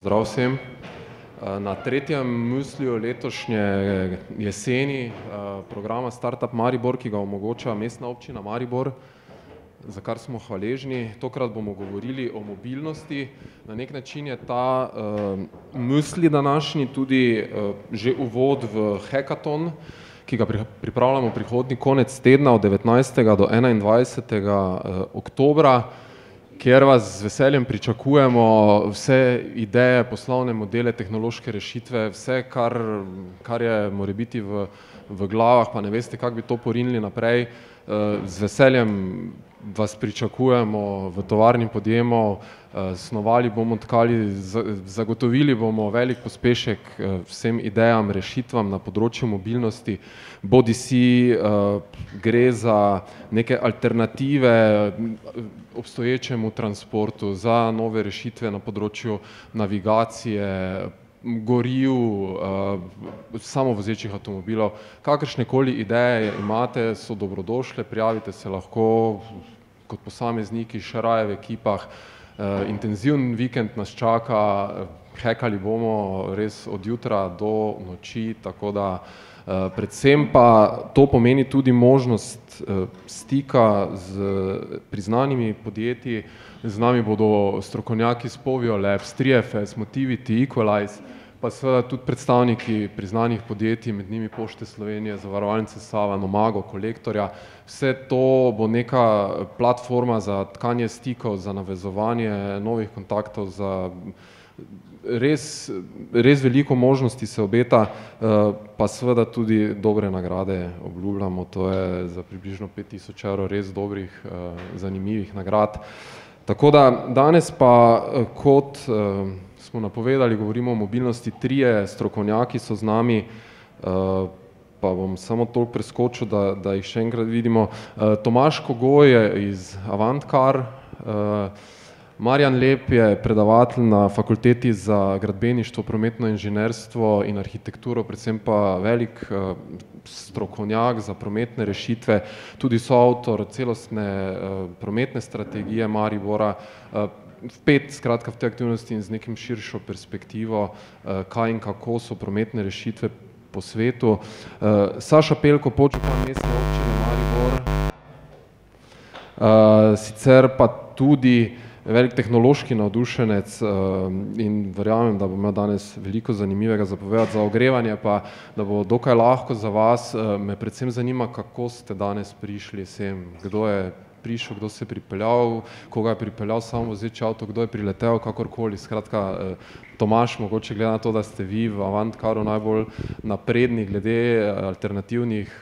Zdrav vsem. Na tretjem Musliju letošnje jeseni programa Startup Maribor, ki ga omogoča Mestna občina Maribor, za kar smo hvaležni. Tokrat bomo govorili o mobilnosti. Na nek način je ta Musli današnji tudi že uvod v hackathon, ki ga pripravljamo prihodnji konec tedna od 19. do 21. oktobra, kjer vas z veseljem pričakujemo vse ideje, poslovne modele, tehnološke rešitve, vse, kar je morebiti v glavah, pa ne veste, kako bi to porinili naprej. Z veseljem vas pričakujemo v tovarni podjemov, snovali bomo, tkali, zagotovili bomo velik pospešek vsem idejam, rešitvam na področju mobilnosti, bodisi gre za neke alternative obstoječemu transportu, za nove rešitve na področju navigacije, goriv, samovozečih avtomobilov. Kakršnekoli ideje imate, so dobrodošle, prijavite se lahko kot posamezniki, še raje v ekipah. Intenziven vikend nas čaka, hackali bomo res od jutra do noči, tako da predvsem pa to pomeni tudi možnost stika z priznanimi podjetji. Z nami bodo strokovnjaki s Povio Labs, 3FS, Motivity, Equalize, pa seveda tudi predstavniki priznanih podjetij, med njimi Pošte Slovenije, Zavarovalnice Sava, Nomago, Kolektorja. Vse to bo neka platforma za tkanje stikov, za navezovanje novih kontaktov, za res veliko možnosti se obeta, pa seveda tudi dobre nagrade obljubljamo, to je za približno 5000 evrov res dobrih, zanimivih nagrad. Tako da danes pa, kot smo napovedali, govorimo o mobilnosti, trije strokovnjaki so z nami, pa bom samo toliko preskočil, da jih še enkrat vidimo. Tomaž Kogoj je iz Avantcar, Marjan Lep je predavatelj na Fakulteti za gradbeništvo, prometno inženirstvo in arhitekturo, predvsem pa velik strokovnjak za prometne rešitve, tudi soavtor celostne prometne strategije Maribora, vpet skratka v te aktivnosti in z nekim širšo perspektivo, kaj in kako so prometne rešitve po svetu. Saša Pelko, podžupan Mestne občine Maribor, sicer pa tudi velik tehnološki navdušenec in verjamem, da bo imel danes veliko zanimivega za povedati. Za ogrevanje pa, da bo dokaj lahko za vas, me predvsem zanima, kako ste danes prišli sem, kdo je prišel, kdo se je pripeljal, koga je pripeljal samovozeči avto, kdo je priletel, kakorkoli. Skratka, Tomaž, mogoče glede na to, da ste vi v Avantcaru najbolj napredni glede alternativnih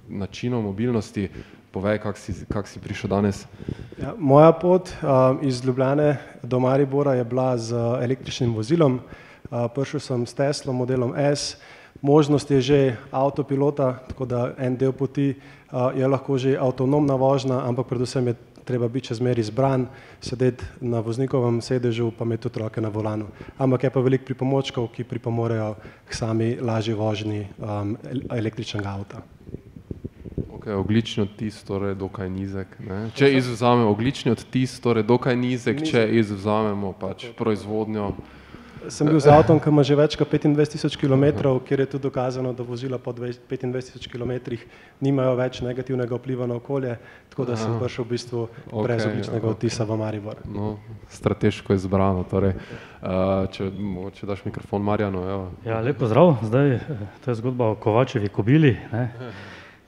načinov mobilnosti, povej, kak si prišel danes. Ja, moja pot iz Ljubljane do Maribora je bila z električnim vozilom. Prišel sem s Teslom modelom S. Možnost je že avtopilota, tako da en del poti je lahko že avtonomna vožnja, ampak predvsem je treba biti čez zmeraj zbran, sedeti na voznikovem sedežu, pa imeti tudi roke na volanu. Ampak je pa veliko pripomočkov, ki pripomorejo k sami lažji vožnji električnega avta. Ogljični odtis, torej dokaj nizek, ne? Če izvzamemo ogljični odtis, torej dokaj nizek, če izvzamemo pač proizvodnjo. Sem bil z avtom, ki ima že več kot 25 000 kilometrov, kjer je tudi dokazano, da vozila po 25 000 kilometrih nimajo več negativnega vpliva na okolje, tako da sem prišel v bistvu brez ogljičnega odtisa v Maribor. No, strateško izbrano, torej. Če daš mikrofon Marjanu, evo. Ja, lep pozdrav, zdaj, to je zgodba o Kovačevi kobili, ne.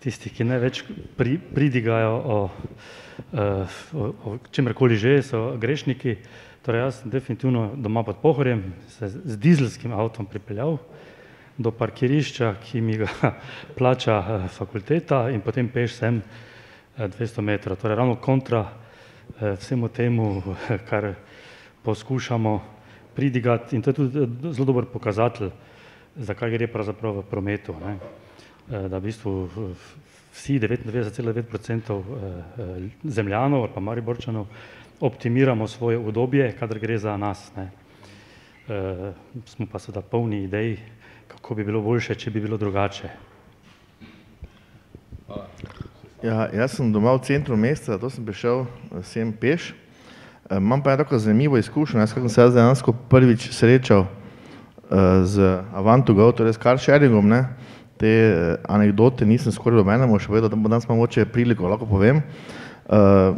Tisti, ki največ pridigajo o čemerkoli že, so grešniki. Torej jaz sem definitivno doma pod Pohorjem se z dizelskim avtom pripeljal do parkirišča, ki mi ga plača fakulteta, in potem peš sem 200 metrov. Torej ravno kontra vsemu temu, kar poskušamo pridigati, in to je tudi zelo dober pokazatelj, zakaj gre pravzaprav v prometu, ne. Da v bistvu vsi 99,9% zemljanov ali pa Mariborčanov optimiramo svoje udobje, kadar gre za nas, ne. Smo pa seveda polni idej, kako bi bilo boljše, če bi bilo drugače. Ja, jaz sem doma v centru mesta, zato sem prišel sem peš. Imam pa tako zanimivo izkušnjo, jaz sem se dejansko prvič srečal z Avanto.gov, torej s car sharingom, ne. Te anekdote nisem skoraj dobenemu še povedal, da danes imam mogoče priliko, lahko povem.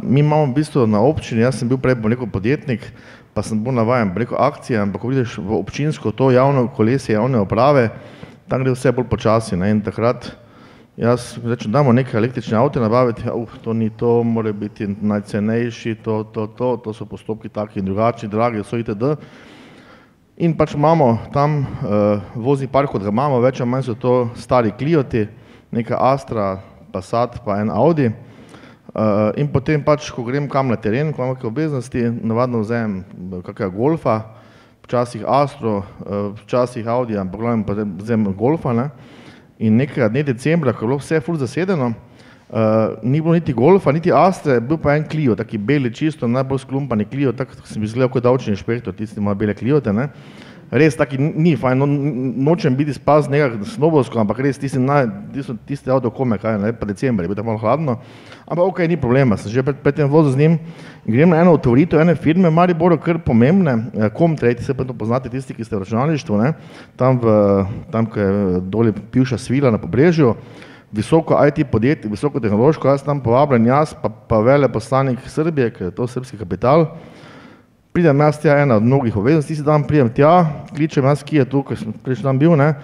Mi imamo v bistvu na občini, jaz sem bil prej podjetnik, pa sem bolj navajen preko akcije, ampak ko vidiš v občinsko to javno kolesje, javne uprave, tam gre vse bolj počasi, ne, in takrat jaz rečem, damo neke električne avte nabaviti, to ni to, mora biti najcenejši, to so postopki taki in drugačni, dragi, so itd. In pač imamo tam vozni park, kot ga imamo, več ali manj so to stari Clioti, neka Astra, Passat pa en Audi. In potem pač, ko grem kam na teren, ko imam kakšne obveznosti, navadno vzem kakega Golfa, včasih Astro, včasih Audi, ampak glavnem pa vzem Golfa, ne. In nekega dne decembra, ko je bilo vse ful zasedeno, ni bilo niti Golfa, niti Astre, bil pa en Clio, taki beli, čisto najbolj sklumpani Clio, tako sem izgledal kot davčni inšpektor, tisti ima bele Cliote, ne. Res taki ni fajn, nočem biti spaz nekak snobovsko, ampak res tisti avto kome, kaj ne, pa december je bil tako malo hladno, ampak okej, ni problema, sem že pred tem vozil z njim in grem na eno otvoritev ene firme, Mariboru, kar pomembne, Comtrade, se pa to poznate tisti, ki ste v računalništvu, ne, tam, ko je doli bivša svila na Pobrežju, visoko IT podjetje, visoko tehnološko, jaz tam povabljen, jaz pa veleposlanik Srbije, ker je to srbski kapital, pridem jaz tja, ena od mnogih obveznosti, tisti dan pridem tja, kličem jaz, ki je tu, ker sem prejšnji dan bil, ne,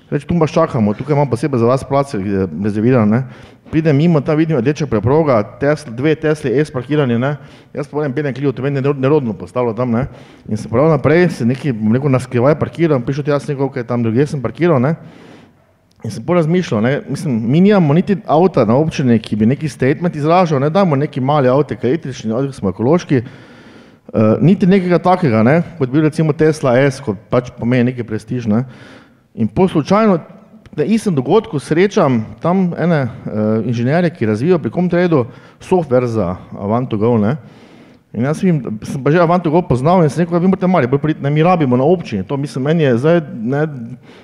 reč, tu baš čakamo, tukaj imam posebej za vas plac rezerviran, ne, pridem mimo, tam vidim rdeča preproga, dve Tesli S parkirani, ne, jaz pa volim belen Clio, to meni nerodno postavilo tam, ne, in se prav naprej, se neki, bom rekel, naskrivaj parkiram, prišel tja nekaj, kaj tam drugje sem parkiral, ne, in sem porazmišljal, ne, mislim, mi nimamo niti avta na občini, ki bi neki statement izražal, ne, damo neki mali avtek, električni, smo ekološki, niti nekega takega, ne, kot bi recimo Tesla S, kot pač pomeni nekaj prestiž, ne, in po slučajno na istem dogodku srečam tam ene inženirje, ki razvijajo pri Comtradu software za Avanto.gov, ne, in jaz vidim, sem pa že Avanto.gov poznal in sem rekel, vi morate mali, bolj priti, ne, mi rabimo na občini, to mislim, meni je zdaj, ne,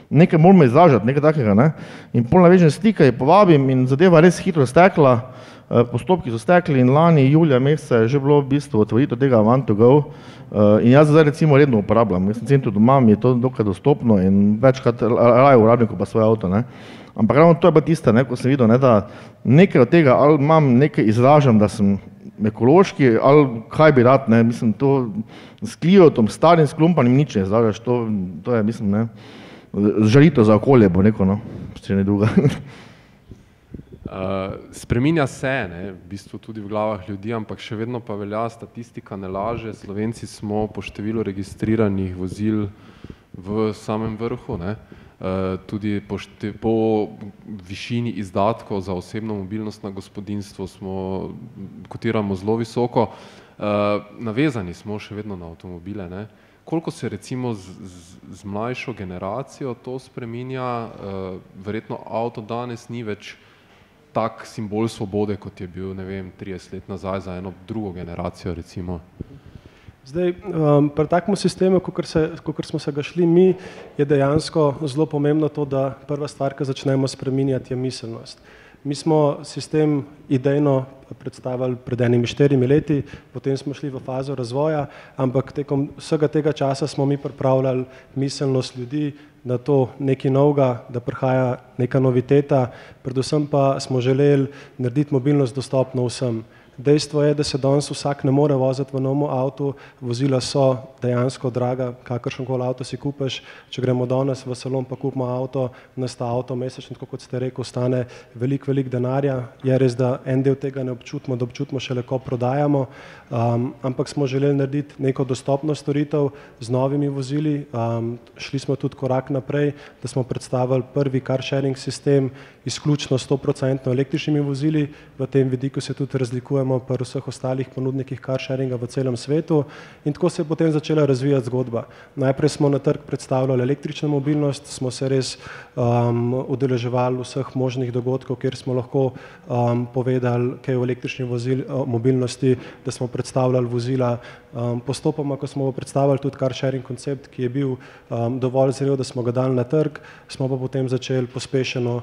nekaj moramo izražati, nekaj takega, ne, in pol navežem stika, je povabim in zadeva res hitro stekla, postopki so stekli in lani, julija meseca je že bilo v bistvu otvoritev tega Avanto.gov in jaz zdaj recimo redno uporabljam, jaz sem centru doma, mi je to dokaj dostopno in večkrat raje uporabniku pa svoj avto, ne. Ampak ravno to je pa tista, ne, ko sem videl, ne, da nekaj od tega, ali imam nekaj izražam, da sem ekološki, ali kaj bi rad, ne, mislim, to s Cliotom, starim sklumpanim nič ne izražaš, to je, mislim, ne, žalitev za okolje, bo rekel, no, če ne druga. Spreminja se, ne, v bistvu tudi v glavah ljudi, ampak še vedno pa velja, statistika ne laže, Slovenci smo po številu registriranih vozil v samem vrhu, ne, tudi po višini izdatkov za osebno mobilnost na gospodinjstvo kotiramo zelo visoko, navezani smo še vedno na avtomobile, ne. Koliko se recimo z mlajšo generacijo to spreminja, verjetno avto danes ni več tak simbol svobode, kot je bil, ne vem, 30 let nazaj za eno drugo generacijo, recimo. Zdaj, pri takem sistemu, kakor smo se ga šli mi, je dejansko zelo pomembno to, da prva stvar, ki začnemo spreminjati, je miselnost. Mi smo sistem idejno predstavili pred 4 leti, potem smo šli v fazo razvoja, ampak tekom vsega tega časa smo mi pripravljali miselnost ljudi, na to nekaj novega, da prihaja neka noviteta, predvsem pa smo želeli narediti mobilnost dostopno vsem. Dejstvo je, da se danes vsak ne more voziti v novem avtu, vozila so dejansko draga, kakršenkoli avto si kupiš, če gremo danes v salon pa kupimo avto, nas ta avto mesečno, tako kot ste rekel, stane veliko denarja, je res, da en del tega ne občutimo, da občutimo šele, ko prodajamo, ampak smo želeli narediti neko dostopno storitev z novimi vozili, šli smo tudi korak naprej, da smo predstavili prvi car sharing sistem, izključno 100% električnimi vozili, v tem vidiku se tudi razlikujemo pri vseh ostalih ponudnikih car sharinga v celem svetu in tako se je potem začela razvijati zgodba. Najprej smo na trg predstavljali električno mobilnost, smo se res udeleževali vseh možnih dogodkov, kjer smo lahko povedali kaj o električni mobilnosti, da smo predstavljali vozila Postopoma, ko smo predstavili tudi car sharing koncept, ki je bil dovolj zrel, da smo ga dali na trg, smo pa potem začeli pospešeno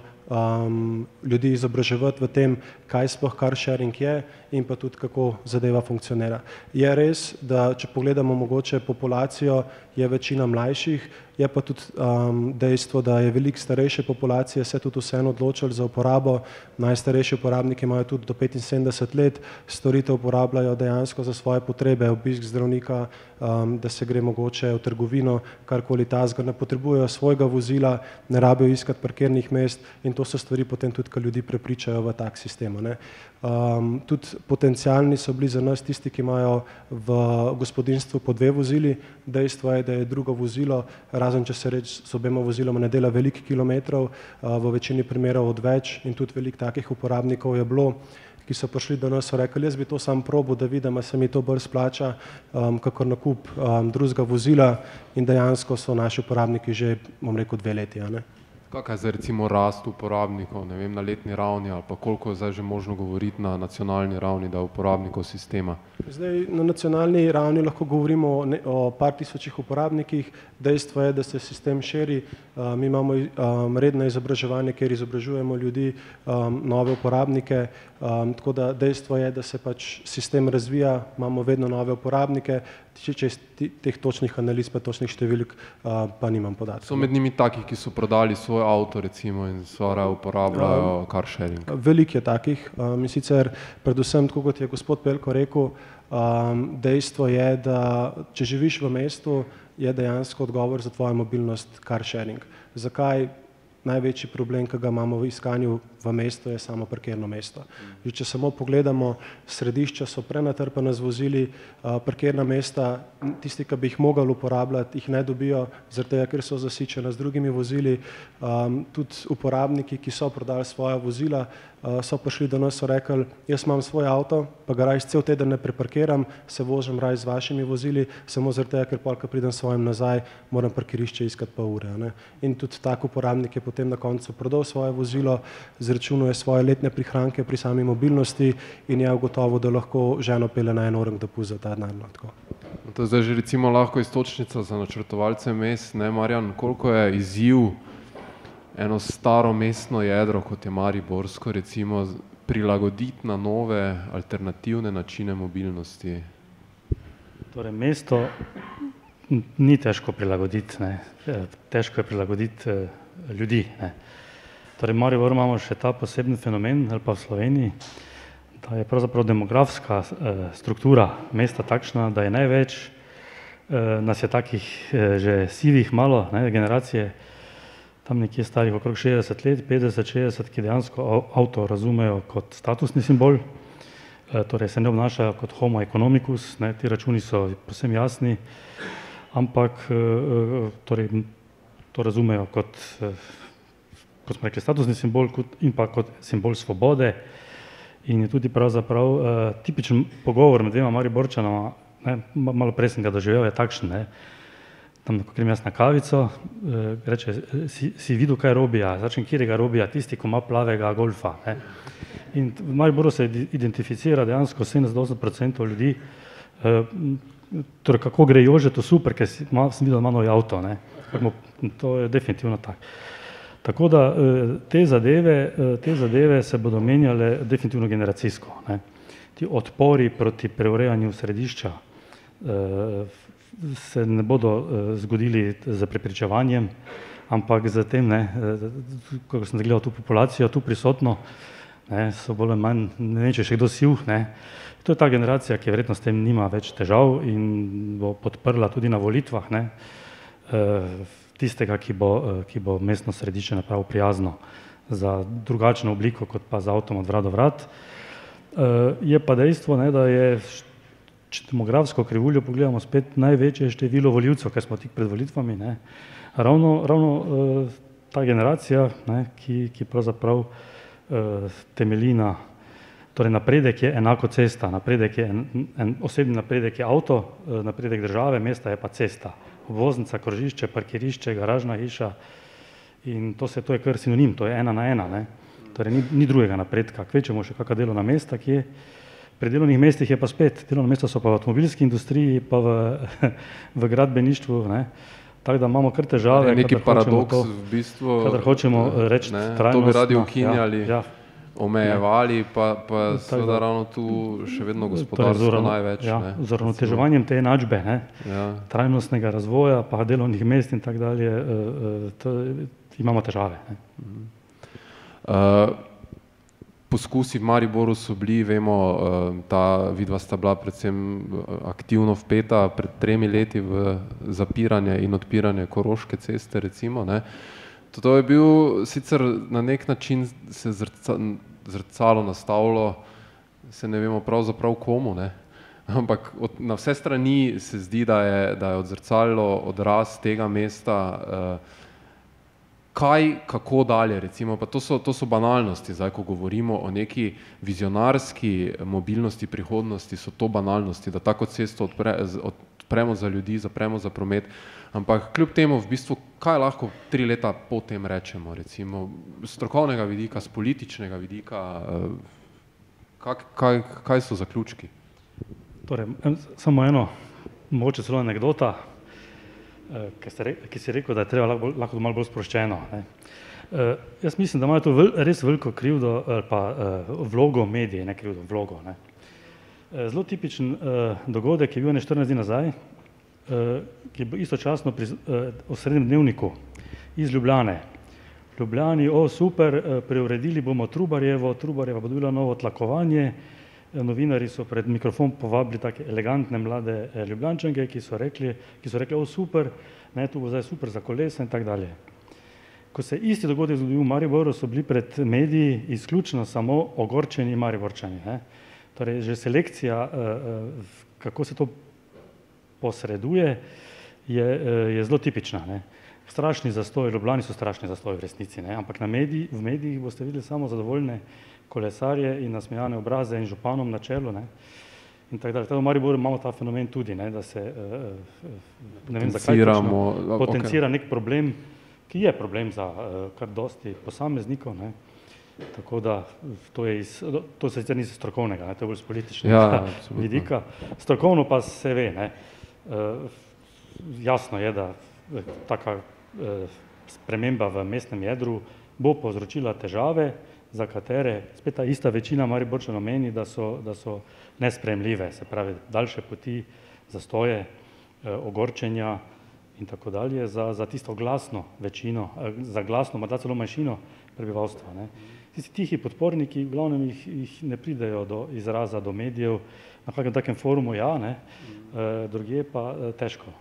ljudi izobraževati v tem, kaj sploh car sharing je in pa tudi kako zadeva funkcionira. Je res, da če pogledamo mogoče populacijo, je večina mlajših, je pa tudi dejstvo, da je veliko starejše populacije se tudi vseeno odločili za uporabo. Najstarejši uporabniki imajo tudi do 75 let, storitev uporabljajo dejansko za svoje potrebe, obisk zdravnika, da se gre mogoče v trgovino, karkoli tazga, ne potrebujejo svojega vozila, ne rabijo iskati parkirnih mest in to so stvari potem tudi, ki ljudi prepričajo v tak sistem. Tudi potencialni so bili za nas tisti, ki imajo v gospodinjstvu po 2 vozili. Dejstvo je, da je drugo vozilo, razen če se reči z obema voziloma ne dela veliko kilometrov, v večini primerov odveč in tudi veliko takih uporabnikov je bilo, ki so prišli do nas, so rekli, jaz bi to sam probil, da vidim, se mi to bolj splača, kakor nakup drugega vozila in dejansko so naši uporabniki že, bom rekel, 2 leti. Kakaj je zdaj recimo rast uporabnikov, ne vem, na letni ravni ali pa koliko je zdaj že možno govoriti na nacionalni ravni, da uporabnikov sistema? Zdaj na nacionalni ravni lahko govorimo o par tisočih uporabnikih. Dejstvo je, da se sistem širi. Mi imamo redno izobraževanje, kjer izobražujemo ljudi, nove uporabnike, tako da dejstvo je, da se pač sistem razvija, imamo vedno nove uporabnike, če iz teh točnih analiz pa točnih številk pa nimam podatkov. So med njimi taki, ki so prodali svoj avto recimo in skoraj uporabljajo car sharing? Veliko je takih in sicer predvsem, tako kot je gospod Pelko rekel, dejstvo je, da če živiš v mestu, je dejansko odgovor za tvojo mobilnost car sharing. Zakaj? Največji problem, ki ga imamo v iskanju v mestu, je samo parkirno mesto. Če samo pogledamo, središča so prenatrpana z vozili, parkirna mesta, tisti, ki bi jih mogli uporabljati, jih ne dobijo, zaradi tega, ker so zasičena z drugimi vozili. Tudi uporabniki, ki so prodali svoja vozila, so prišli do nas, so rekli, jaz imam svoj avto, pa ga raje cel teden ne preparkiram, se vozim raje z vašimi vozili, samo zaradi tega, ker ko pridem svojim nazaj, moram parkirišče iskati pol ure. In tudi tak uporabnik je potem na koncu prodal svoje vozilo, zračunuje svoje letne prihranke pri sami mobilnosti in je ugotovil, da lahko ženo pelje na 1 uro dopust za ta denar. To je zdaj že recimo lahko iztočnica za načrtovalce mest, ne Marjan, koliko je izziv eno staro mestno jedro, kot je mariborsko, recimo prilagoditi na nove alternativne načine mobilnosti? Torej, mesto ni težko prilagoditi, težko je prilagoditi ljudi. Torej, v Mariboru imamo še ta poseben fenomen, ali pa v Sloveniji, da je pravzaprav demografska struktura mesta takšna, da je največ, nas je takih že sivih malo, generacije, tam nekje starih okrog 60 let, 50-60, ki dejansko avto razumejo kot statusni simbol, torej se ne obnašajo kot homo economicus, ti računi so povsem jasni, ampak torej, to razumejo kot smo rekli, statusni simbol in pa kot simbol svobode in je tudi pravzaprav tipičen pogovor med 2 Mariborčanoma, malo prej sem ga doživel, je takšen, tam, ko grem jaz na kavico, reče, si videl, kaj robija, začnem, kjerega robija, tisti, ko ima plavega golfa. In v Mariboru se identificira dejansko 70-80% ljudi, torej kako gre Jožetu super, ker sem videl, da ima novi avto. To je definitivno tako. Tako da te zadeve se bodo menjale definitivno generacijsko. Ti odpori proti preurejanju središča se ne bodo zgodili z prepričevanjem, ampak z tem, ko sem gledal tu populacijo, tu prisotno, so bolj ali manj, ne vem, če še kdo siv, to je ta generacija, ki verjetno s tem nima več težav in bo podprla tudi na volitvah tistega, ki bo mestno središče napravil prijazno za drugačno obliko, kot pa z avtom od vrat do vrat. Je pa dejstvo, da je, če demografsko krivuljo pogledamo, spet največje število volivcev, ker smo tik pred volitvami, ravno ta generacija, ki pravzaprav temelji na, torej napredek je enako cesta, osebni napredek je avto, napredek države, mesta je pa cesta, obvoznica, krožišče, parkirišče, garažna hiša in to je kar sinonim, to je 1 na 1, torej ni drugega napredka, kvečemo še kakšna delovna mesta, kje Pri delovnih mestih je pa spet, delovna mesta so pa v avtomobilski industriji, pa v gradbeništvu, ne. Tako da imamo kar težave, neki paradoks v bistvu, kadar hočemo reči trajnostno. To bi radi ukinjali, ja. omejevali, pa seveda ravno tu še vedno gospodarstvo največ. Ja, z uravnoteževanjem te enačbe, ne, trajnostnega razvoja, pa delovnih mest in tako dalje, imamo težave. Poskusi v Mariboru so bili, vemo, vidva sta bila predvsem aktivno vpeta pred 3 leti v zapiranje in odpiranje Koroške ceste, recimo, ne. To je bil sicer na nek način se zrcalo nastavilo, se ne vemo pravzaprav komu, ne, ampak na vse strani se zdi, da je odzrcalilo odraz tega mesta, kako dalje, recimo, pa to so banalnosti, zdaj, ko govorimo o neki vizionarski mobilnosti prihodnosti, so to banalnosti, da tako cesto odpremo za ljudi, zapremo za promet, ampak kljub temu v bistvu, kaj lahko 3 leta po tem rečemo, recimo, z strokovnega vidika, z političnega vidika, kaj so zaključki? Torej, samo eno, mogoče celo anekdota, ki si rekel, da je treba lahko malo bolj sproščeno. Jaz mislim, da imajo tu res veliko krivdo, ali pa vlogo medije, ne krivdo, vlogo. Zelo tipičen dogodek je bil 14 dni nazaj, ki je bil istočasno pri osrednjem dnevniku iz Ljubljane. V Ljubljani, super, preuredili bomo Trubarjevo bo dobila novo tlakovanje, novinarji so pred mikrofon povabili take elegantne mlade Ljubljančanke, ki so rekli, super, ne, tu bo zdaj super za kolesa in tako dalje. Ko se isti dogodek zgodil v Mariboru, so bili pred mediji izključno samo ogorčeni Mariborčani, ne. Torej, že selekcija, kako se to posreduje, je zelo tipična, ne. Strašni zastoj, v Ljubljani so strašni zastoj v resnici, ne, ampak v medijih boste videli samo zadovoljne kolesarje in nasmejane obraze in županom na čelu, ne, in tako dalje. V Mariboru imamo ta fenomen tudi, ne, da se, ne vem zakaj točno, potencira nek problem, ki je problem za kar dosti posameznikov, ne, tako da to se sicer ni strokovnega, ne, to je bolj z političnega vidika. Strokovno pa se ve, ne, jasno je, da taka sprememba v mestnem jedru bo povzročila težave, za katere spet ta ista večina Mariborčanov meni, da so nesprejemljive, se pravi daljše poti, zastoje, ogorčenja in tako dalje za tisto glasno večino, za glasno, morda celo manjšino prebivalstva, ne. Tisti tihi podporniki, v glavnem jih ne pridejo do izraza, do medijev, na kakem takem forumu, ja, ne, drugje pa težko.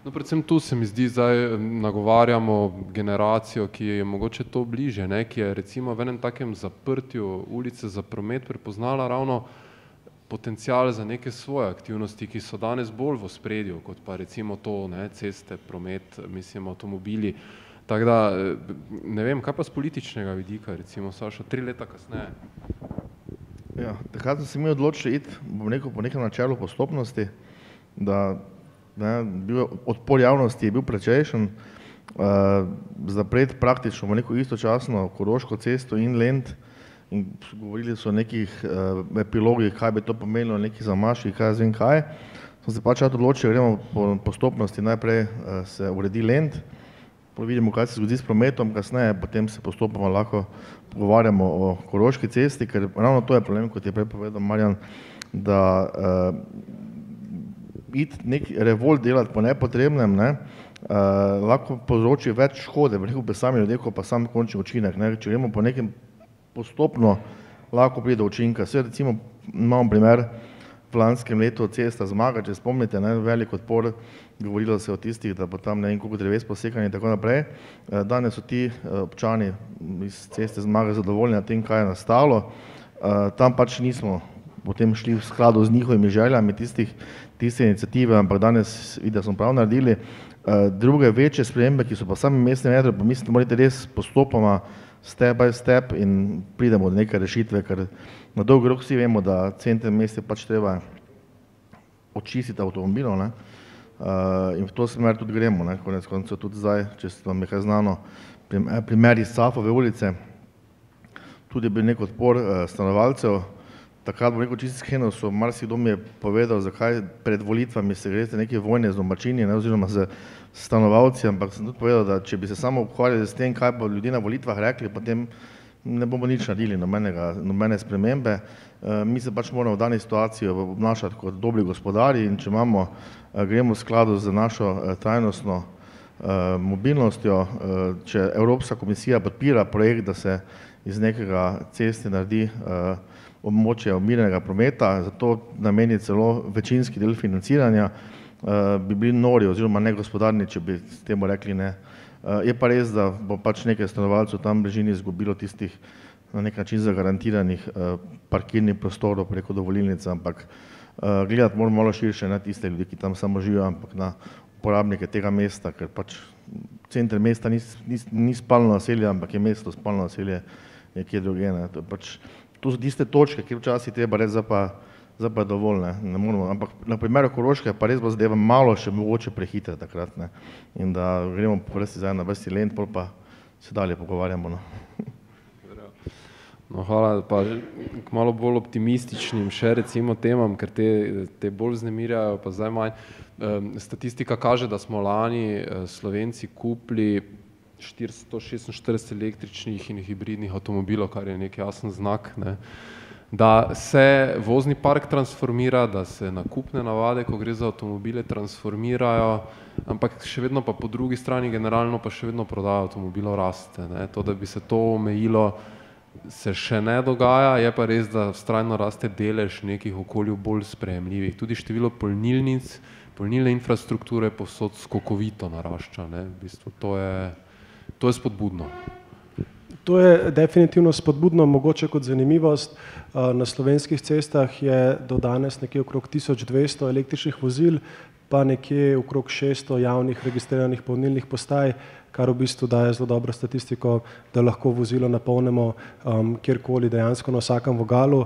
No, predvsem tu se mi zdi, zdaj nagovarjamo generacijo, ki je mogoče to bliže, ne, ki je recimo v enem takem zaprtju ulice za promet prepoznala ravno potencial za neke svoje aktivnosti, ki so danes bolj v ospredju, kot pa recimo to, ne, ceste, promet, mislim, avtomobili. Tako da, ne vem, kaj pa z političnega vidika, recimo, Sašo, 3 leta kasneje? Ja, takrat smo se mi odločili iti, bom rekel, po nekem načelu postopnosti, da odpor javnosti je bil precejšen, zapreti praktično v neko istočasno Koroško cesto in Lent in govorili so o nekih epilogih, kaj bi to pomenilo, nekih zamaških, kaj jaz vem kaj. Smo se pač odločili, gremo po postopnosti, najprej se uredi Lent, vidimo, kaj se zgodi s prometom, kasneje potem se postopoma lahko pogovarjamo o Koroški cesti, ker ravno to je problem, kot je prej povedal Marjan, da iti nek revolt delati po nepotrebnem, ne, lahko povzroči več škode, veliko pri sami ljudje, kot pa sam končni učinek, ne. Če gremo po nekem postopno, lahko pride do učinka. Vse recimo imamo primer v lanskem letu cesta Zmaga, če spomnite, ne, velik odpor, govorilo se o tistih, da bo tam ne vem koliko dreves posekanje in tako naprej. Danes so ti občani iz ceste Zmaga zadovoljni na tem, kaj je nastalo. Tam pač nismo potem šli v skladu z njihovimi željami tiste iniciative, ampak danes vidim, da smo prav naredili. Druge večje spremembe, ki so pa sami mestnem jedru, pa mislim, da morate res postopoma, step by step in pridemo do neke rešitve, ker na dolgi rok vsi vemo, da center mesta pač treba očistiti avtomobilov, ne, in v to smer tudi gremo, ne, konec koncev tudi zdaj, če se vam je kaj znano, primer iz Safove ulice, tudi je bil nek odpor stanovalcev, takrat, bom rekel, čisto iskreno, marsikdo mi je povedal, zakaj pred volitvami se greste neke vojne z domačini, oziroma z stanovalci, ampak sem tudi povedal, da če bi se samo ukvarjali s tem, kaj bo ljudje na volitvah rekli, potem ne bomo nič naredili, nobene spremembe. Mi se pač moramo v dani situaciji obnašati kot dobri gospodari in če gremo v skladu z našo trajnostno mobilnostjo, če Evropska komisija podpira projekt, da se iz nekega ceste naredi območje umirjenega prometa, zato nameni celo večinski del financiranja, bi bili nori oziroma negospodarni, če bi s temu rekli ne. Je pa res, da bo pač nekaj stanovalcev tam v bližini izgubilo tistih na nek način zagarantiranih parkirnih prostorov preko dovolilnice, ampak gledati moramo malo širše, ne tiste ljudi, ki tam samo živijo, ampak na uporabnike tega mesta, ker pač center mesta ni spalno naselje, ampak je mesto spalno naselje nekje druge. To so tiste točke, kjer včasih treba reči, zdaj pa je dovolj, ne moramo, ampak na primeru Koroške pa res bo zadeva malo še mogoče prehitra takrat, ne, in da gremo po vrsti zdaj na vrsti Lent, pol pa se dalje pogovarjamo, no. No, hvala, pa k malo bolj optimističnim še recimo temam, ker te bolj vznemirjajo, pa zdaj manj. Statistika kaže, da smo lani Slovenci kupili 446 električnih in hibridnih avtomobilov, kar je nek jasen znak, ne. Da se vozni park transformira, da se nakupne navade, ko gre za avtomobile, transformirajo, ampak še vedno pa po drugi strani generalno pa še vedno prodaja avtomobilov raste, ne. To, da bi se to omejilo, se še ne dogaja, je pa res, da vztrajno raste delež nekih okolju bolj sprejemljivih. Tudi število polnilnic, polnilne infrastrukture povsod skokovito narašča, ne. V bistvu to je spodbudno. To je definitivno spodbudno, mogoče kot zanimivost. Na slovenskih cestah je do danes nekje okrog 1200 električnih vozil, pa nekje okrog 600 javnih registriranih polnilnih postaj, kar v bistvu daje zelo dobro statistiko, da lahko vozilo napolnimo kjerkoli, dejansko na vsakem vogalu.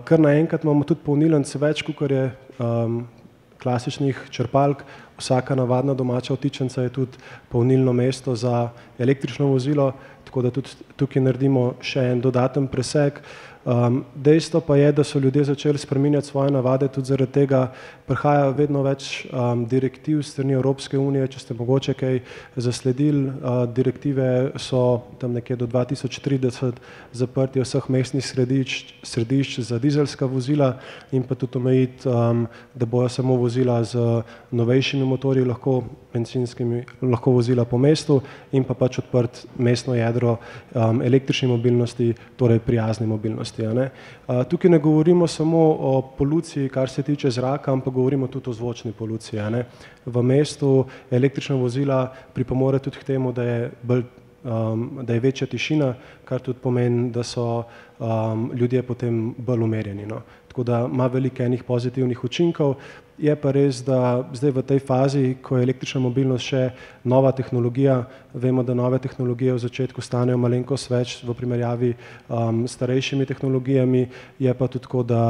Kar naenkrat imamo tudi polnilnic več, kakor je klasičnih črpalk. Vsaka navadna domača vtičnica je tudi polnilno mesto za električno vozilo, tako da tudi tukaj naredimo še en dodaten presek. Dejstvo pa je, da so ljudje začeli spreminjati svoje navade, tudi zaradi tega prihaja vedno več direktiv strani Evropske unije, če ste mogoče kaj zasledili. Direktive so tam nekje do 2030 zaprtje vseh mestnih središč za dizelska vozila in pa tudi omejiti, da bojo samo vozila z novejšimi motorji, lahko bencinskimi, lahko vozila po mestu in pa pač odprt mestno jedro električni mobilnosti, torej prijazni mobilnosti. Tukaj ne govorimo samo o poluciji, kar se tiče zraka, ampak govorimo tudi o zvočni poluciji. V mestu električna vozila pripomore tudi k temu, da je večja tišina, kar tudi pomeni, da so ljudje potem bolj umirjeni. Tako da ima veliko enih pozitivnih učinkov. Je pa res, da zdaj v tej fazi, ko je električna mobilnost še nova tehnologija, vemo, da nove tehnologije v začetku stanejo malenkost več v primerjavi s starejšimi tehnologijami, je pa tudi tako, da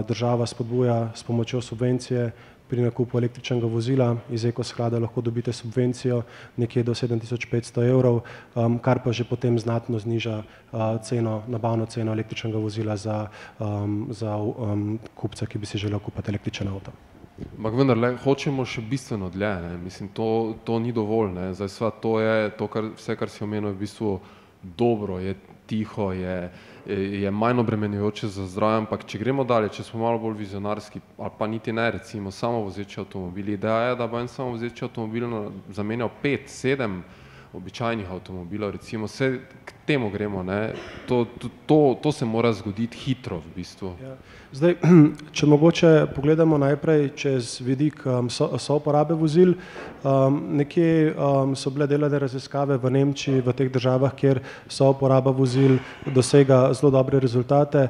država spodbuja s pomočjo subvencije pri nakupu električnega vozila. Iz Ekosklada lahko dobite subvencijo nekje do 7500 evrov, kar pa že potem znatno zniža nabavno ceno električnega vozila za kupca, ki bi si želel kupiti električen avto. Ampak vendarle, hočemo še bistveno dlje, ne. Mislim, to ni dovolj, ne. Zdaj sva, to je to, vse, kar si omenil, je v bistvu dobro, je tiho, je manj obremenjujoče za zdravje, ampak če gremo dalje, če smo malo bolj vizionarski, ali pa niti ne, recimo samovozeči avtomobili, ideja je, da bo en samovozeči avtomobil zamenjal 5-7 običajnih avtomobilov, recimo, vse k temu gremo, ne. To se mora zgoditi hitro v bistvu. Zdaj, če mogoče pogledamo najprej čez vidik souporabe vozil, nekje so bile delane raziskave v Nemčiji, v teh državah, kjer souporaba vozil dosega zelo dobre rezultate,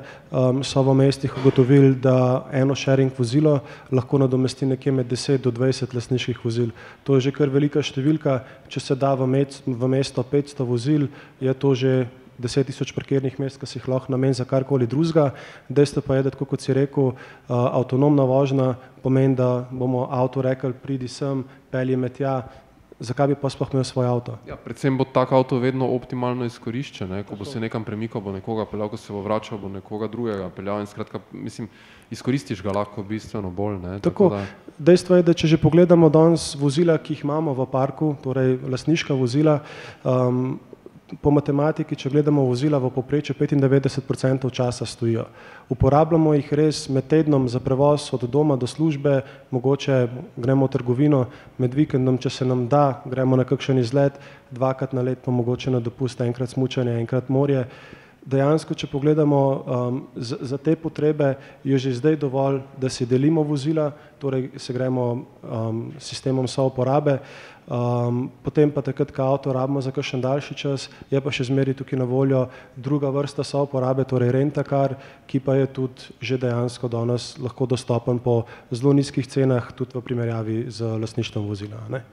so v mestih ugotovili, da eno sharing vozilo lahko nadomesti nekje med 10 do 20 lastniških vozil. To je že kar velika številka, če se da v mesto 500 vozil, je to že 10 000 parkirnih mest, ki si jih lahko nameni za karkoli drugega. Dejstvo pa je, da tako kot si rekel, avtonomna vožnja pomeni, da bomo avto rekli, pridi sem, pelji me tja, zakaj bi pa sploh imel svoj avto? Ja, predvsem bo tak avto vedno optimalno izkoriščen, ne? Ko bo se nekam premikal, bo nekoga peljal, ko se bo vračal, bo nekoga drugega peljal in skratka, mislim, izkoristiš ga lahko bistveno bolj, ne? Tako, dejstvo je, da če že pogledamo danes vozila, ki jih imamo v parku, torej lastniška vozila, po matematiki, če gledamo vozila, v povprečju 95% časa stojijo. Uporabljamo jih res med tednom za prevoz od doma do službe, mogoče gremo v trgovino, med vikendom, če se nam da, gremo na kakšen izlet, 2krat na let pa mogoče na dopust, enkrat smučanje, enkrat morje. Dejansko, če pogledamo, za te potrebe je že zdaj dovolj, da si delimo vozila, torej se gremo sistemom souporabe, potem pa takrat, ko avto rabimo za kakšen daljši čas, je pa še zmeraj tukaj na voljo druga vrsta souporabe, torej rent-a-car, ki pa je tudi že dejansko danes lahko dostopen po zelo nizkih cenah, tudi v primerjavi z lastništvom vozila, ne?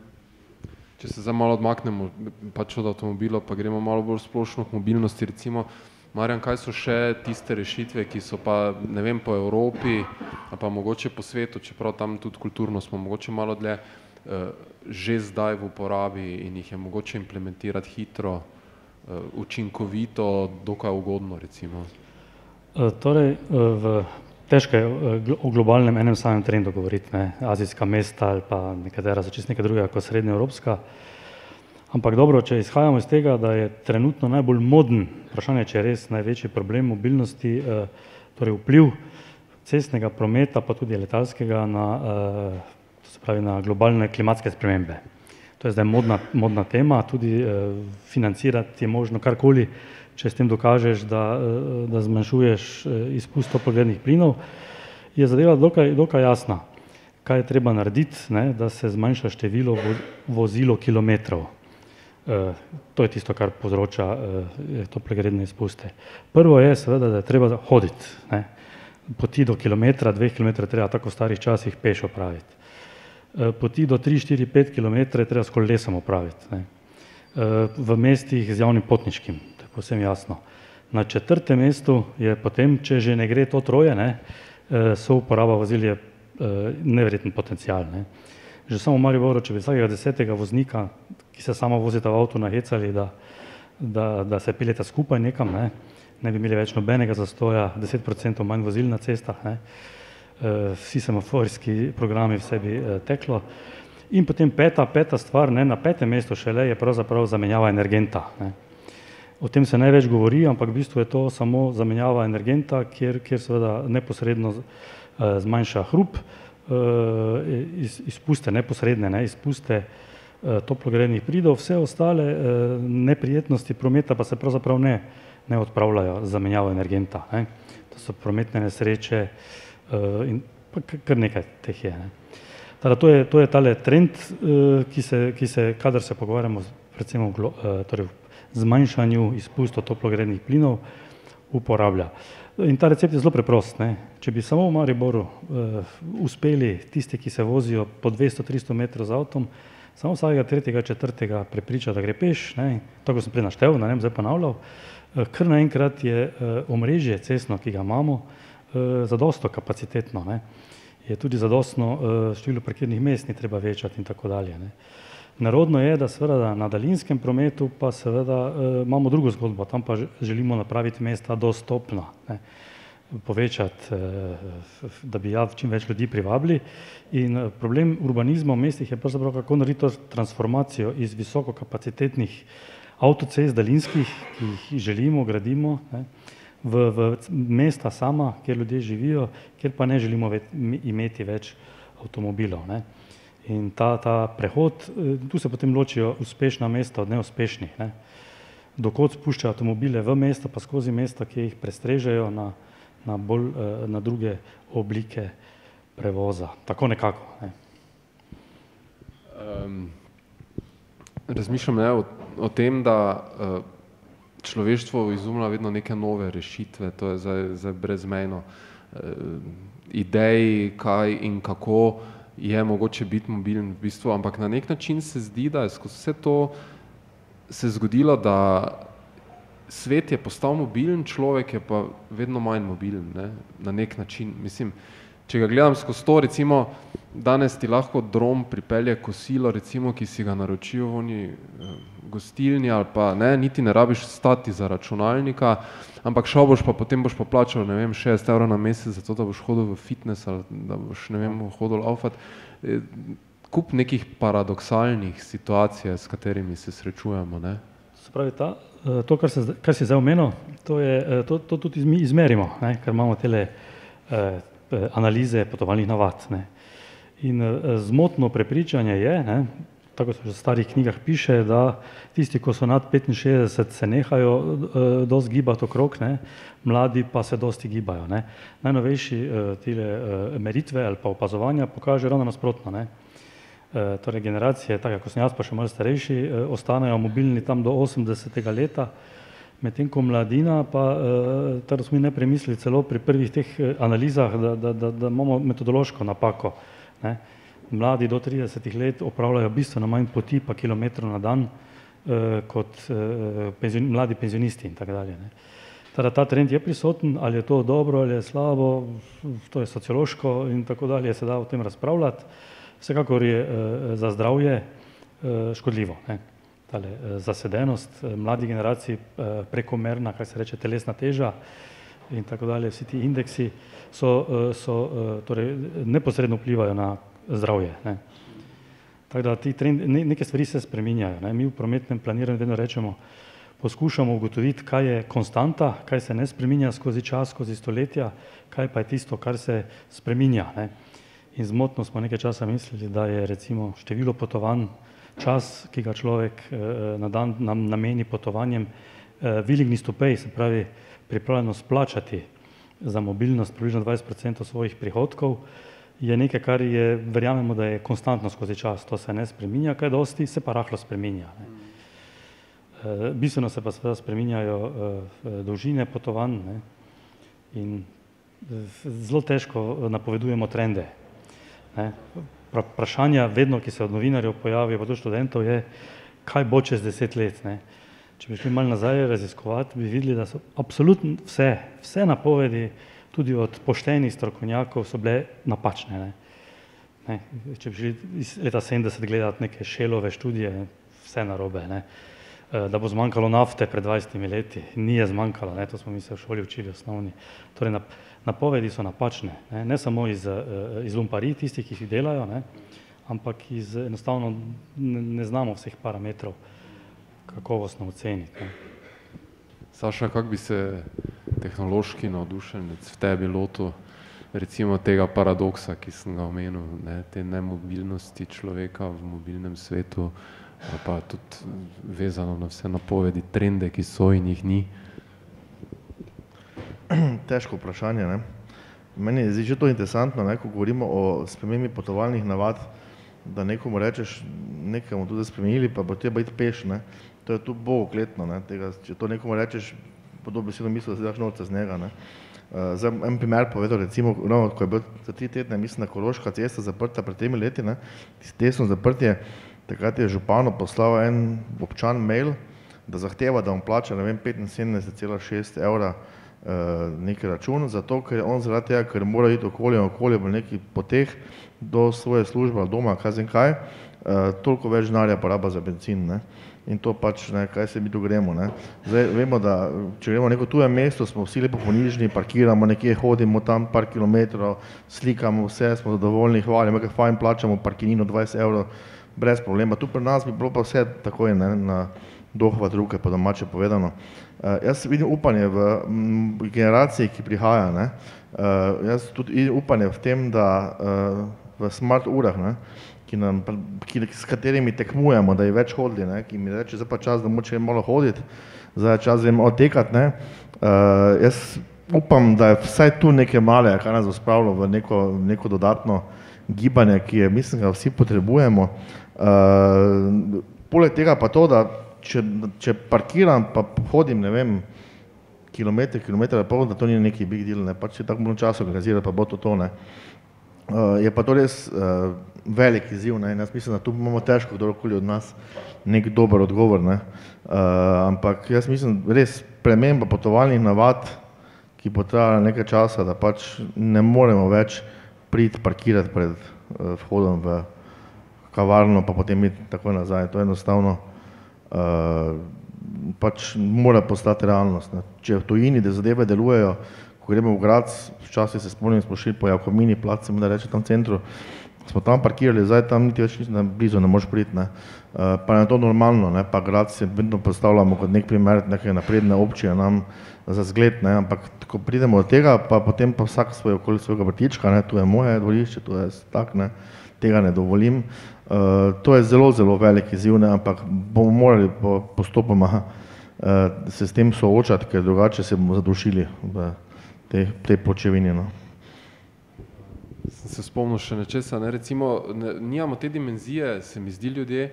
Če se zdaj malo odmaknemo pač od avtomobila, pa gremo malo bolj splošno k mobilnosti, recimo, Marjan, kaj so še tiste rešitve, ki so pa, ne vem, po Evropi, ali pa mogoče po svetu, čeprav tam tudi kulturno smo mogoče malo dlje, že zdaj v uporabi in jih je mogoče implementirati hitro, učinkovito, dokaj ugodno, recimo? Torej, težko je o globalnem enem samem trendu govoriti, ne, azijska mesta ali pa nekatera so čisto nekaj drugega kot srednjeevropska. Ampak dobro, če izhajamo iz tega, da je trenutno najbolj moden, vprašanje, če je res največji problem mobilnosti, torej vpliv cestnega prometa, pa tudi letalskega to se pravi na globalne klimatske spremembe. To je zdaj modna tema, tudi financirati je možno karkoli, če s tem dokažeš, da zmanjšuješ izpust toplogrednih plinov, je zadeva dokaj jasna, kaj je treba narediti, ne, da se zmanjša število vozilokilometrov. To je tisto, kar povzroča toplogredne izpuste. Prvo je seveda, da je treba hoditi, ne. Poti do kilometra, 2 kilometra treba tako v starih časih peš opraviti. Poti do 3, 4, 5 kilometra je treba s kolesom opraviti, ne. V mestih z javnim potniškim, to je povsem jasno. Na 4. mestu je potem, če že ne gre to troje, ne, souporaba vozil je neverjeten potencial, ne. Že samo v Mariboru, če bi vsakega 10. voznika, ki se samo vozita v avtu, nahecali, da se peljeta skupaj nekam, ne bi imeli več nobenega zastoja, 10% manj vozil na cestah, ne. Vsi semaforski programi, vse bi teklo. In potem peta stvar, ne, na 5. mestu šele je pravzaprav zamenjava energenta, ne. O tem se največ govori, ampak v bistvu je to samo zamenjava energenta, kjer seveda neposredno zmanjša hrup, izpuste neposredne, ne, izpuste toplogrednih plinov, vse ostale neprijetnosti prometa pa se pravzaprav ne odpravljajo z zamenjavo energenta, ne. To so prometne nesreče in pa kar nekaj teh je, ne. Teda to je tale trend, ki se, kadar se pogovarjamo predvsem o torej zmanjšanju izpustov toplogrednih plinov, uporablja. In ta recept je zelo preprost, ne. Če bi samo v Mariboru uspeli tisti, ki se vozijo po 200-300 metrov z avtom, samo vsakega 3., 4. prepriča, da gre peš, ne, tako sem prej naštel, ne bom zdaj ponavljal, kar naenkrat je omrežje cestno, ki ga imamo, zadosto kapacitetno, ne. Je tudi zadostno število parkirnih mest ni treba večati in tako dalje, ne. Narodno je, da seveda na daljinskem prometu pa seveda imamo drugo zgodbo, tam pa želimo napraviti mesta dostopna, ne, povečati, da bi čim več ljudi privabili. In problem urbanizma v mestih je pravzaprav, kako narediti to transformacijo iz visokokapacitetnih avtocest daljinskih, ki jih želimo, gradimo, ne, v mesta sama, kjer ljudje živijo, kjer pa ne želimo imeti več avtomobilov, ne. In ta prehod, tu se potem ločijo uspešna mesta od neuspešnih, ne. Dokot spuščajo avtomobile v mesta, pa skozi mesta, ki jih prestrežejo na druge oblike prevoza. Tako nekako, ne. Razmišljam o tem, da človeštvo izumlja vedno neke nove rešitve, to je zdaj brezmejno. Idej, kaj in kako je mogoče biti mobilen v bistvu, ampak na nek način se zdi, da je skozi vse to se zgodilo, da svet je postal mobilen, človek je pa vedno manj mobilen, ne, na nek način. Mislim, če ga gledam skozi to, recimo, danes ti lahko dron pripelje kosilo, recimo, ki si ga naročijo v oni gostilni ali pa ne, niti ne rabiš stati za računalnika, ampak šel boš pa potem boš pa plačal, ne vem, 60 € na mesec za to, da boš hodil v fitness ali da boš, ne vem, hodil laufat. Kup nekih paradoksalnih situacij, s katerimi se srečujemo, ne. Se pravi, to, kar si zdaj omenil, to tudi mi izmerimo, ne, ker imamo tele analize potovalnih navad, ne. In zmotno prepričanje je, ne, tako se v starih knjigah piše, da tisti, ko so nad 65, se nehajo dosti gibati okrog, ne, mladi pa se dosti gibajo, ne. Najnovejši tile meritve ali pa opazovanja pokaže ravno nasprotno, ne. Torej generacije, tako kot sem jaz, pa še malo starejši, ostanejo mobilni tam do 80. leta, medtem ko mladina pa, tako smo mi ne premislili celo pri prvih teh analizah, da imamo metodološko napako, ne. Mladi do 30 let opravljajo bistveno manj poti pa kilometrov na dan kot mladi penzionisti in tako dalje, ne. Teda ta trend je prisoten, ali je to dobro ali je slabo, to je sociološko in tako dalje, se da o tem razpravljati. Vsekakor je za zdravje škodljivo, ne. Tale zasedenost mladih generacij, prekomerna, kaj se reče, telesna teža in tako dalje, vsi ti indeksi torej neposredno vplivajo na zdravje, ne. Tako da ti trendi, neke stvari se spreminjajo, ne. Mi v prometnem planiranju vedno rečemo, poskušamo ugotoviti, kaj je konstanta, kaj se ne spreminja skozi čas, skozi stoletja, kaj pa je tisto, kar se spreminja, ne. In zmotno smo nekaj časa mislili, da je recimo število potovanj, čas, ki ga človek na dan nameni potovanjem, willingness to pay, se pravi pripravljenost plačati za mobilnost približno 20% svojih prihodkov, je nekaj, kar je, verjamemo, da je konstantno skozi čas, to se ne spreminja, kaj dosti, se pa rahlo spreminja, ne. Bistveno se pa seveda spreminjajo dolžine potovanj, ne, in zelo težko napovedujemo trende. Vprašanja vedno, ki se od novinarjev pojavijo, pa tudi študentov, je, kaj bo čez 10 let, ne. Če bi šli malo nazaj raziskovati, bi videli, da so absolutno vse napovedi, tudi od poštenih strokovnjakov, so bile napačne, ne. Če bi šli iz leta 70 gledati neke Shellove študije, vse narobe, ne. Da bo zmanjkalo nafte pred 20 leti, ni je zmanjkalo, ne, to smo mi se v šoli učili osnovni. Torej, napovedi so napačne, ne samo iz lumparij, tistih, ki jih delajo, ne, ampak enostavno ne znamo vseh parametrov kakovostno oceniti, ne. Saša, kako bi se tehnološki navdušenec v tebi lotil recimo tega paradoksa, ki sem ga omenil, ne, te nemobilnosti človeka v mobilnem svetu, pa tudi vezano na vse napovedi, trende, ki so in jih ni? Težko vprašanje, ne. Meni je zdaj že to interesantno, ne, ko govorimo o spremembi potovalnih navad, da nekomu rečeš, nekaj bomo tudi spremenili, pa bo treba iti peš, ne. To je tu bogokletno, ne, tega, če to nekomu rečeš, podobno besedo mislijo, da se daš norca z njega, ne. Zdaj, en primer povedal, recimo, no, ko je bil za 3 tedne, mislim, da Koroška cesta zaprta pred 3 leti, ne, tesno zaprtje, takrat je županu poslal en občan mail, da zahteva, da mu plača, ne vem, 75,6 € neki račun, zato ker on zaradi tega, ker mora iti okolje v neki poteh do svoje službe ali doma, kaj vem kaj, toliko več denarja poraba za bencin, ne. In to pač, ne, kaj se mi tu gremo, ne. Zdaj, vemo, da če gremo v neko tuje mesto, smo vsi lepo ponižni, parkiramo nekje, hodimo tam par kilometrov, slikamo vse, smo zadovoljni, hvalimo, kaj fajn, plačamo parkirnino 20 €, brez problema. Tu pri nas bi bilo pa vse takoj, ne, na dohvat ruke, po domače povedano. Jaz vidim upanje v generaciji, ki prihaja, ne. Jaz tudi upanje v tem, da v smart urah, ne, s katerimi tekmujemo, da je več hodili, ne, ki mi reče, zdaj pa čas, da moče malo hoditi, zdaj je čas, da je malo tekati, ne. Jaz upam, da je vsaj tu neke male, kar nas bo spravilo v neko dodatno gibanje, ki je, mislim, da vsi potrebujemo. Poleg tega pa to, da če parkiram, pa hodim, ne vem, kilometer in pol, da to ni neki big deal, ne, pač je tako malo časa organizirati, pa bo to, ne. Je pa to res velik izziv, ne, in jaz mislim, da tu imamo težko kdorkoli od nas nek dober odgovor, ne. Ampak jaz mislim, res sprememba potovalnih navad, ki bo trajala nekaj časa, da pač ne moremo več priti, parkirati pred vhodom v kavarno, pa potem iti takoj nazaj. To je enostavno pač mora postati realnost. Ne. Če v tujini, da zadeve delujejo, ko gremo v Gradec, včasih se spomnim, smo šli po Jakomini plac, se mi da reče tam v centru, smo tam parkirali, zdaj tam niti več blizu ne možeš priti. Ne. Pa je to normalno, ne. Pa Gradec se vedno predstavljamo kot nek primer, neke napredne občine nam za zgled, ne. Ampak ko pridemo od tega, pa potem pa vsak svoj okoli svojega vrtička, ne. Tu je moje dvorišče, tu je tak, ne. Tega ne dovolim. To je zelo, zelo velik izziv, ne. Ampak bomo morali postopoma se s tem soočati, ker drugače se bomo zadušili v tej počevini. No. Sem se spomnil še nečesa, ne, recimo, nijamo te dimenzije, se mi zdi ljudje,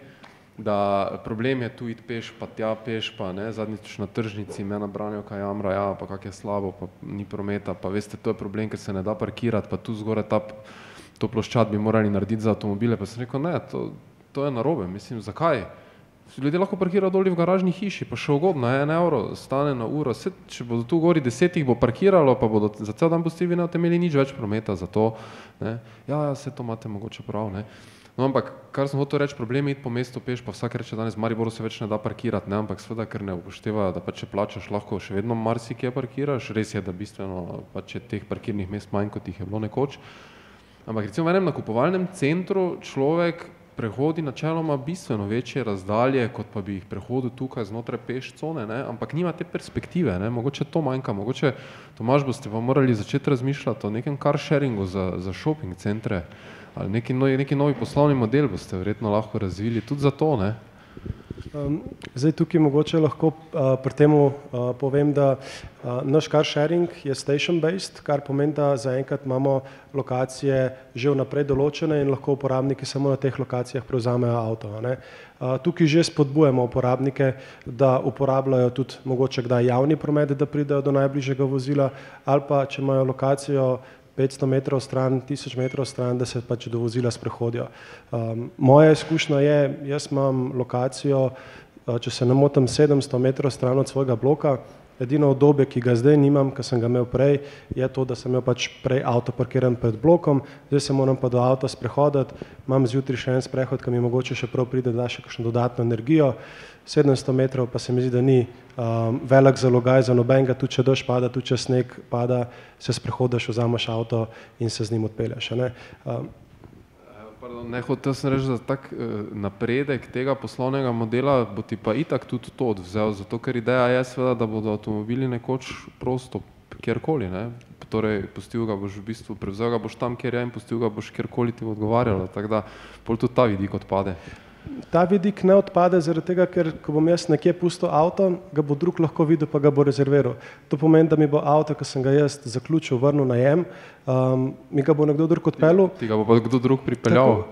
da problem je tu iti peš, pa tja peš, pa ne, zadnjič na tržnici me nabranijo kaj jamra, ja, pa kak je slabo, pa ni prometa, pa veste, to je problem, ker se ne da parkirati, pa tu zgore to ploščad bi morali narediti za avtomobile, pa sem rekel, ne, to je narobe, mislim, zakaj? Ljudje lahko parkirajo doli v garažni hiši, pa še ugodno, 1 evro stane na uro, če bodo tu gori 10 jih bo parkiralo, pa bodo za cel dan pustili, ne boste imeli nič več prometa za to, ne. Ja, vse to imate mogoče prav, ne. No, ampak, kar sem hotel reči, problem je iti po mestu peš, pa vsak reče danes v Mariboru se več ne da parkirati, ne, ampak seveda, ker ne upoštevajo, da pa če plačaš, lahko še vedno marsikje parkiraš, res je, da bistveno pač je teh parkirnih mest manj, kot jih je bilo nekoč, ampak recimo v enem nakupovalnem centru človek prehodi načeloma bistveno večje razdalje, kot pa bi jih prehodil tukaj znotraj peš cone, ne, ampak nima te perspektive, ne, mogoče to manjka, mogoče, Tomaž, boste pa morali začeti razmišljati o nekem car sharingu za shopping centre, ali neki novi poslovni model boste verjetno lahko razvili tudi za to, ne. Zdaj tukaj mogoče lahko pri temu povem, da naš car sharing je station based, kar pomeni, da zaenkrat imamo lokacije že vnaprej določene in lahko uporabniki samo na teh lokacijah prevzamejo avto, ne. Tukaj že spodbujamo uporabnike, da uporabljajo tudi mogoče kdaj javni promet, da pridejo do najbližjega vozila, ali pa če imajo lokacijo 500 metrov stran, 1000 metrov stran, da se pač do vozila sprehodijo. Moja izkušnja je, jaz imam lokacijo, če se ne motim, 700 metrov stran od svojega bloka. Edino obdobje, ki ga zdaj nimam, ki sem ga imel prej, je to, da sem imel pač prej avto parkiran pred blokom, zdaj se moram pa do avta sprehoditi, imam zjutraj še en sprehod, ki mi mogoče še prav pride, da še kakšno dodatno energijo. 700 metrov pa se mi zdi, da ni velik zalogaj za nobenega, tudi če dež pada, tudi če sneg pada, se sprehodiš, vzameš avto in se z njim odpelješ, ne. Pardon, ne, hotel sem reči, da tak napredek tega poslovnega modela bo ti pa itak tudi to odvzel, zato ker ideja je seveda, da bodo avtomobili nekoč prosto kjerkoli, ne. Torej, pustil ga boš v bistvu, prevzel ga boš tam, kjer je, in pustil ga boš kjerkoli ti bo odgovarjalo, tako da pol tudi ta vidik odpade. Ta vidik ne odpade zaradi tega, ker ko bom jaz nekje pustil avto, ga bo drug lahko videl, pa ga bo rezerviral. To pomeni, da mi bo avto, ki sem ga jaz zaključil, vrnil najem, mi ga bo nekdo drug odpeljal. Ti ga bo pa kdo drug pripeljal.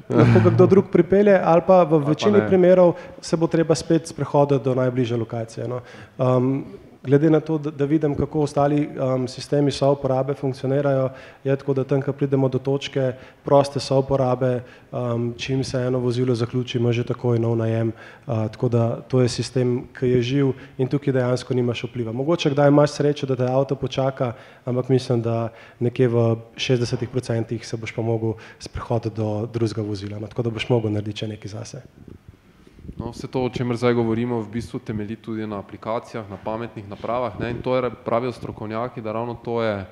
Lahko ga kdo drug pripelje, ali pa v večini primerov se bo treba spet sprehoditi do najbližje lokacije, no. Glede na to, da vidim, kako ostali sistemi souporabe funkcionirajo, je tako, da tam, ko pridemo do točke proste souporabe, čim se eno vozilo zaključi, ima že takoj nov najem, tako da to je sistem, ki je živ in tukaj dejansko nimaš vpliva. Mogoče kdaj imaš srečo, da te avto počaka, ampak mislim, da nekje v 60% se boš pa mogel sprehoditi do drugega vozila, no, tako da boš mogel narediti še nekaj zase. No, vse to, o čemer zdaj govorimo, v bistvu temelji tudi na aplikacijah, na pametnih napravah, ne, in to je, pravijo strokovnjaki, da ravno to je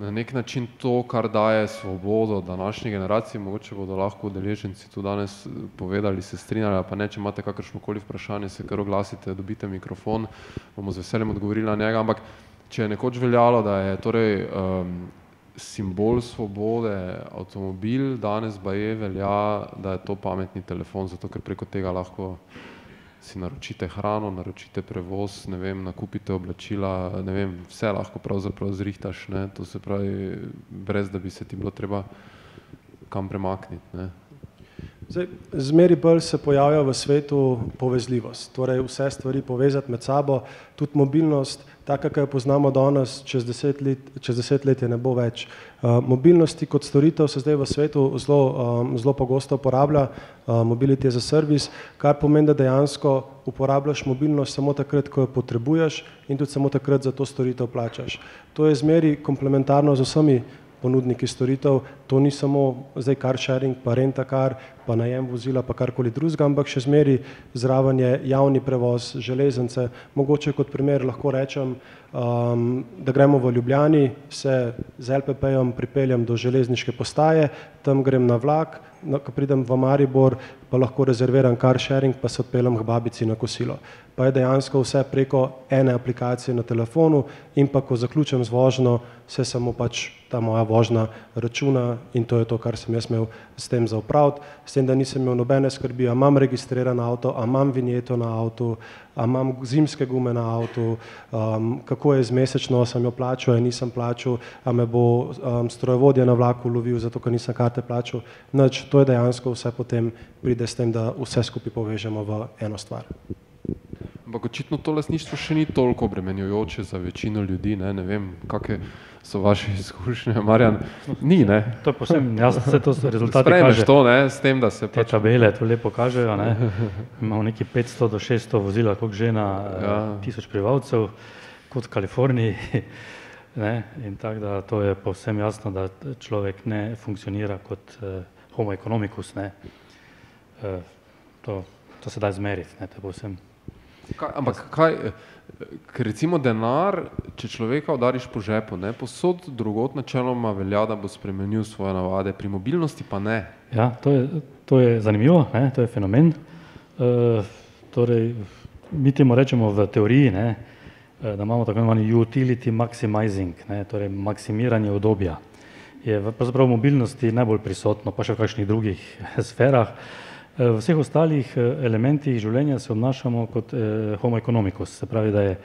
na nek način to, kar daje svobodo današnji generaciji, mogoče bodo lahko udeleženci tu danes povedali, se strinjali, pa ne, če imate kakršnokoli vprašanje, se kar oglasite, dobite mikrofon, bomo z veseljem odgovorili na njega, ampak če je nekoč veljalo, da je torej simbol svobode avtomobil, danes baje velja, da je to pametni telefon, zato ker preko tega lahko si naročite hrano, naročite prevoz, ne vem, nakupite oblačila, ne vem, vse lahko pravzaprav zrihtaš, ne, to se pravi, brez da bi se ti bilo treba kam premakniti, ne. Zdaj, zmeri bolj se pojavlja v svetu povezljivost, torej vse stvari povezati med sabo, tudi mobilnost, taka, ki jo poznamo danes, čez 10 let je ne bo več. Mobilnosti kot storitev se zdaj v svetu zelo pogosto uporablja, mobility as a service, kar pomeni, da dejansko uporabljaš mobilnost samo takrat, ko jo potrebuješ in tudi samo takrat za to storitev plačaš. To je zmeri komplementarno z vsemi ponudniki storitev, to ni samo zdaj car sharing, pa rent-a-car, pa najem vozila, pa karkoli drugega, ampak še zmeri zraven je javni prevoz, železnice. Mogoče kot primer lahko rečem, da gremo v Ljubljani, se z LPP-jem pripeljem do železniške postaje, tam grem na vlak, ko pridem v Maribor, pa lahko rezerviram car sharing, pa se odpeljem k babici na kosilo. Pa je dejansko vse preko ene aplikacije na telefonu in pa ko zaključim z vožnjo, se samo pač ta moja vožnja računa in to je to, kar sem jaz imel s tem za opraviti. S tem, da nisem imel nobene skrbi, a imam registriran avto, a imam vinjeto na avtu, a imam zimske gume na avtu, kako je z mesečno, sem jo plačal, nisem plačal, a me bo strojevodja na vlaku lovil, zato ker nisem karte plačal. Nič, to je dejansko vse potem pride s tem, da vse skupaj povežemo v eno stvar. Ampak očitno to lastništvo še ni toliko obremenjujoče za večino ljudi, ne vem, kakšne so vaše izkušnje, Marjan? Ni, ne? To je povsem jasno, vse to so rezultati spremeš to, ne, s tem, da se te tabele to lepo kažejo, ne, imamo neki 500 do 600 vozila, koliko že na 1000 prebivalcev, kot v Kaliforniji, ne, in tako da to je povsem jasno, da človek ne funkcionira kot homo economicus, ne, to se da izmeriti, ne, to je povsem. Ampak kaj, ker recimo denar, če človeka udariš po žepu, ne, posod drugot načeloma velja, da bo spremenil svoje navade, pri mobilnosti pa ne. Ja, to je zanimivo, ne, to je fenomen. Torej, mi temu rečemo v teoriji, ne, da imamo tako imenovani utility maximizing, ne, torej maksimiranje udobja. Je pravzaprav v mobilnosti najbolj prisotno, pa še v kakšnih drugih sferah. V vseh ostalih elementih življenja se obnašamo kot homo economicus, se pravi, da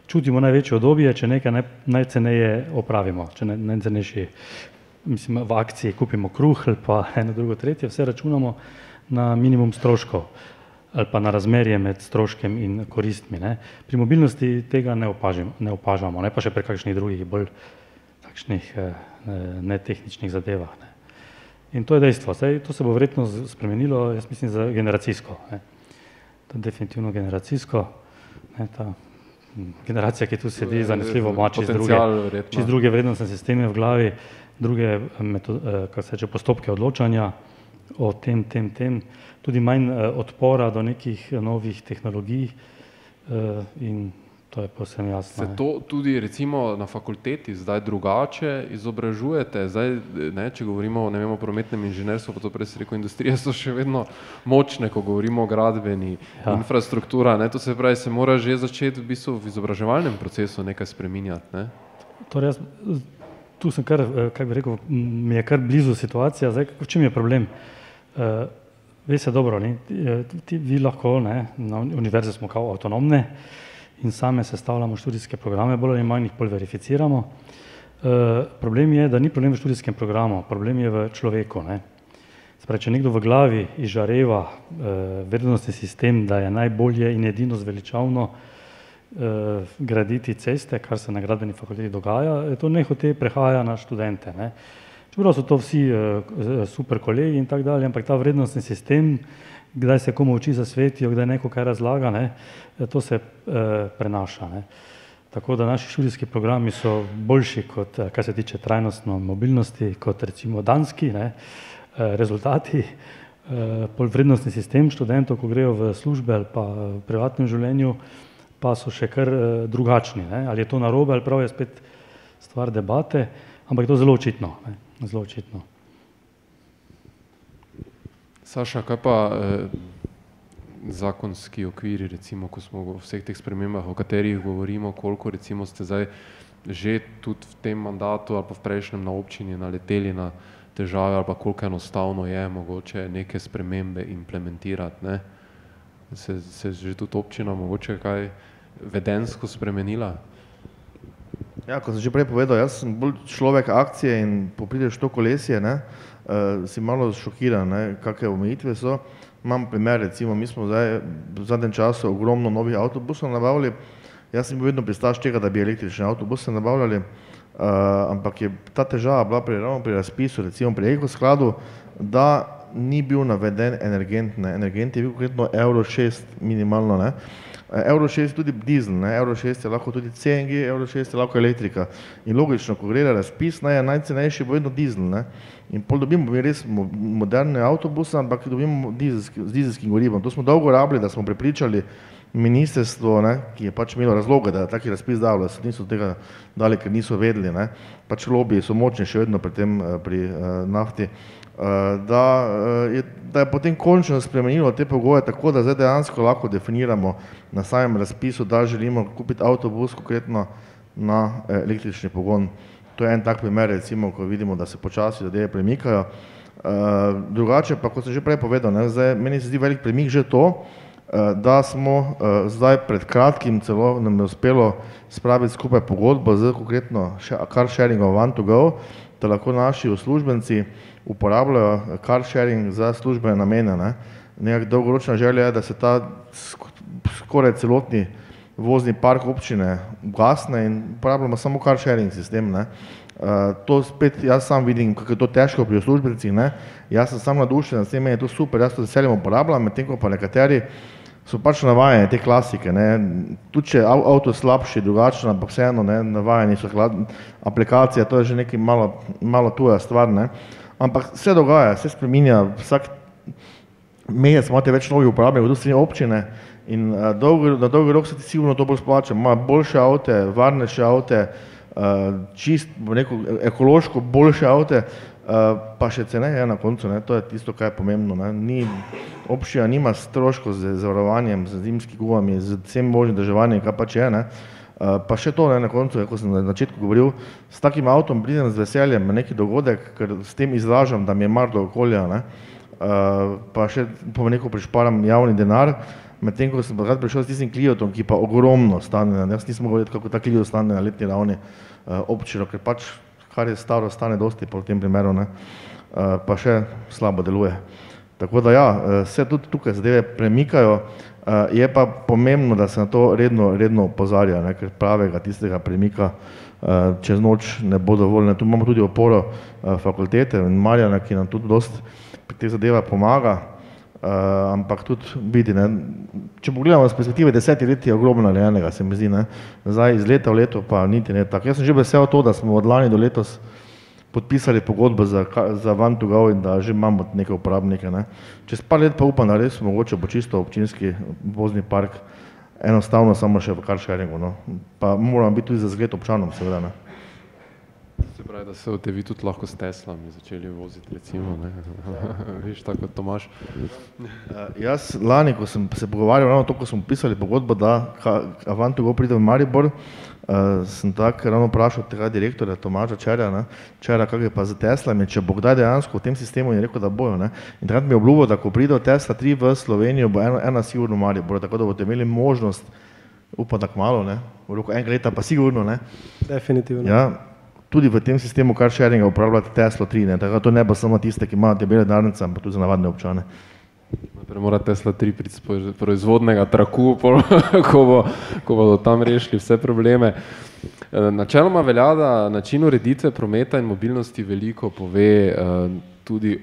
čutimo največje udobje, če nekaj najceneje opravimo, če najcenejši, mislim, v akciji kupimo kruh ali pa eno drugo tretje, vse računamo na minimum stroškov ali pa na razmerje med stroškem in koristmi, ne. Pri mobilnosti tega ne opažamo, ne pa še pri kakšnih drugih bolj takšnih netehničnih zadevah, ne. In to je dejstvo, to se bo verjetno spremenilo, jaz mislim, za generacijsko, ne. To je definitivno generacijsko, ne, ta generacija, ki tu sedi, zanesljivo ima čist druge vrednostne sisteme v glavi, druge postopke odločanja o tem, tudi manj odpora do nekih novih tehnologij in to je povsem jasno. Se to tudi recimo na fakulteti zdaj drugače izobražujete? Zdaj, ne, če govorimo o prometnem inženirstvu, pa to prej si rekel, industrije so še vedno močne, ko govorimo o gradbeni infrastruktura, ne, to se pravi, se mora že začeti v bistvu v izobraževalnem procesu nekaj spreminjati, ne? Torej, tu sem kar, kako bi rekel, mi je kar blizu situacija, zdaj, v čem je problem? Ve se dobro, ne, vi lahko, ne, na univerzi smo kao avtonomne, in same sestavljamo študijske programe, bolj ali manj jih bolj verificiramo. Problem je, da ni problem v študijskem programu, problem je v človeku, ne. Spravi, če nekdo v glavi izžareva vrednostni sistem, da je najbolje in edino zveličavno graditi ceste, kar se na gradbeni fakulteti dogaja, to nehote prehaja na študente, ne. Čeprav so to vsi super kolegi in tako dalje, ampak ta vrednostni sistem, kdaj se komu oči zasvetijo, kdaj neko kaj razlaga, ne, to se prenaša, ne. Tako da naši študijski programi so boljši kot, kar se tiče trajnostno mobilnosti, kot recimo danski, ne, rezultati, vrednostni sistem študentov, ko grejo v službe ali pa v privatnem življenju, pa so še kar drugačni, ne. Ali je to narobe ali prav, je spet stvar debate, ampak je to zelo očitno, ne, zelo očitno. Saša, kaj pa zakonski okviri, recimo, ko smo v vseh teh spremembah, o katerih govorimo, koliko recimo ste zdaj že tudi v tem mandatu ali pa v prejšnjem na občini naleteli na težave ali pa koliko enostavno je mogoče neke spremembe implementirati, ne? Se že tudi občina mogoče kaj vedensko spremenila? Ja, kot sem že prej povedal, jaz sem bolj človek akcije in poprideš to kolesje, ne, si malo šokiran, ne, kakve omejitve so. Imam primer, recimo, mi smo zdaj v zadnjem času ogromno novih avtobusov nabavili. Jaz sem bil vedno pristaš tega, da bi električne avtobuse nabavljali, ampak je ta težava bila pri razpisu, recimo pri Ekoskladu, da ni bil naveden energent, ne. Energent je bil konkretno Euro 6 minimalno, ne. Euro 6 je tudi dizel, ne? Euro 6 je lahko tudi CNG, Euro 6 je lahko elektrika. In logično, ko gre razpis, je najcenejši bo vedno dizel, ne? In pol dobimo res moderne avtobuse, ampak dobimo z dizelskim gorivom. To smo dolgo rabili, da smo prepričali ministrstvo, ne, ki je pač imelo razloge, da je taki razpis dalo, da se niso tega dali, ker niso vedeli, ne. Pač lobiji so močni še vedno pri tem, pri nafti, da je potem končno spremenilo te pogoje tako, da zdaj dejansko lahko definiramo na samem razpisu, da želimo kupiti avtobus konkretno na električni pogon. To je en tak primer, recimo, ko vidimo, da se počasi zadeve premikajo. Drugače pa, kot sem že prej povedal, ne, zdaj, meni se zdi velik premik že to, da smo zdaj pred kratkim celo nam je uspelo spraviti skupaj pogodbo z konkretno car sharingom Van2Go, da lahko naši uslužbenci uporabljajo car sharing za službene namene. Nekak dolgoročna želja je, da se ta skoraj celotni vozni park občine ugasne in uporabljamo samo car sharing sistem. To spet jaz sam vidim, kako je to težko pri uslužbencih. Jaz sem sam nadušen, s tem meni je to super, jaz to z veseljem uporabljam, medtem ko pa nekateri so pač navajeni te klasike. Tudi če je avto slabši, drugačno, ampak vseeno navajeni so aplikacija, to je že nekaj malo tuja stvar. Ampak vse dogaja, vse spreminja, vsak mesec imate več novih uporabnikov, tudi strani občine in na dolgi rok se ti sigurno to bolj splača. Imajo boljše avte, varnejše avte, čist, ekološko boljše avte, pa še ceneje na koncu, to je tisto, kaj je pomembno. Občina nima stroškov z zavarovanjem, z zimskimi gumami, z vsem možnim vzdrževanjem, kaj pač je. Pa še to na koncu, kot sem na začetku govoril, s takim avtom pridem z veseljem na neki dogodek, ker s tem izražam, da mi je mar do okolja, pa še po neko prišparam javni denar, medtem ko sem pa prišel s tistim Cliotom, ki pa ogromno stane. Jaz nisem mogel vedeti, kako ta Clio stane na letni ravni občino, ker pač kar je staro, stane dosti po tem primeru, pa še slabo deluje. Tako da ja, se tudi tukaj zadeve premikajo, je pa pomembno, da se na to redno opozarja, ker pravega tistega premika čez noč ne bo dovolj. Tu imamo tudi oporo fakultete in Marjana, ki nam tudi dosti pri teh zadevah pomaga, ampak tudi vidi, če pogledamo z perspektive 10 let je ogromno narejenega, se mi zdi, zdaj iz leta v leto pa niti ne tako. Jaz sem že vesel to, da smo od lani do letos podpisali pogodbo za Van2Go in da že imamo neke uporabnike. Čez par let pa upam, da res mogoče bo čisto občinski vozni park enostavno samo še v car sharingu. Pa moramo biti tudi za zgled občanom, seveda. Se pravi, da se boste vi tudi lahko s Teslami začeli voziti, recimo, veš, tako kot Tomaž. Jaz lani, ko sem se pogovarjal, ravno to, ko smo pisali pogodbo, da Van2Go pride v Maribor, sem tako ravno vprašal tega direktorja Tomaža Čerja, kako je pa z Teslami, če bo kdaj dejansko v tem sistemu, in rekel, da bojo. In takrat mi je obljubil, da ko pride Tesla 3 v Slovenijo, bo ena sigurno v Maribor, tako da boste imeli možnost, upam, da kmalo, v roku enega leta pa sigurno. Definitivno. Ja, tudi v tem sistemu car sharinga uporabljati Tesla 3, tako da to ne bo samo tiste, ki imajo debele denarnice, ampak tudi za navadne občane. Najprej mora Tesla 3 priti z proizvodnega traku, ko bodo tam rešili vse probleme. Načeloma velja, da način ureditve prometa in mobilnosti veliko pove tudi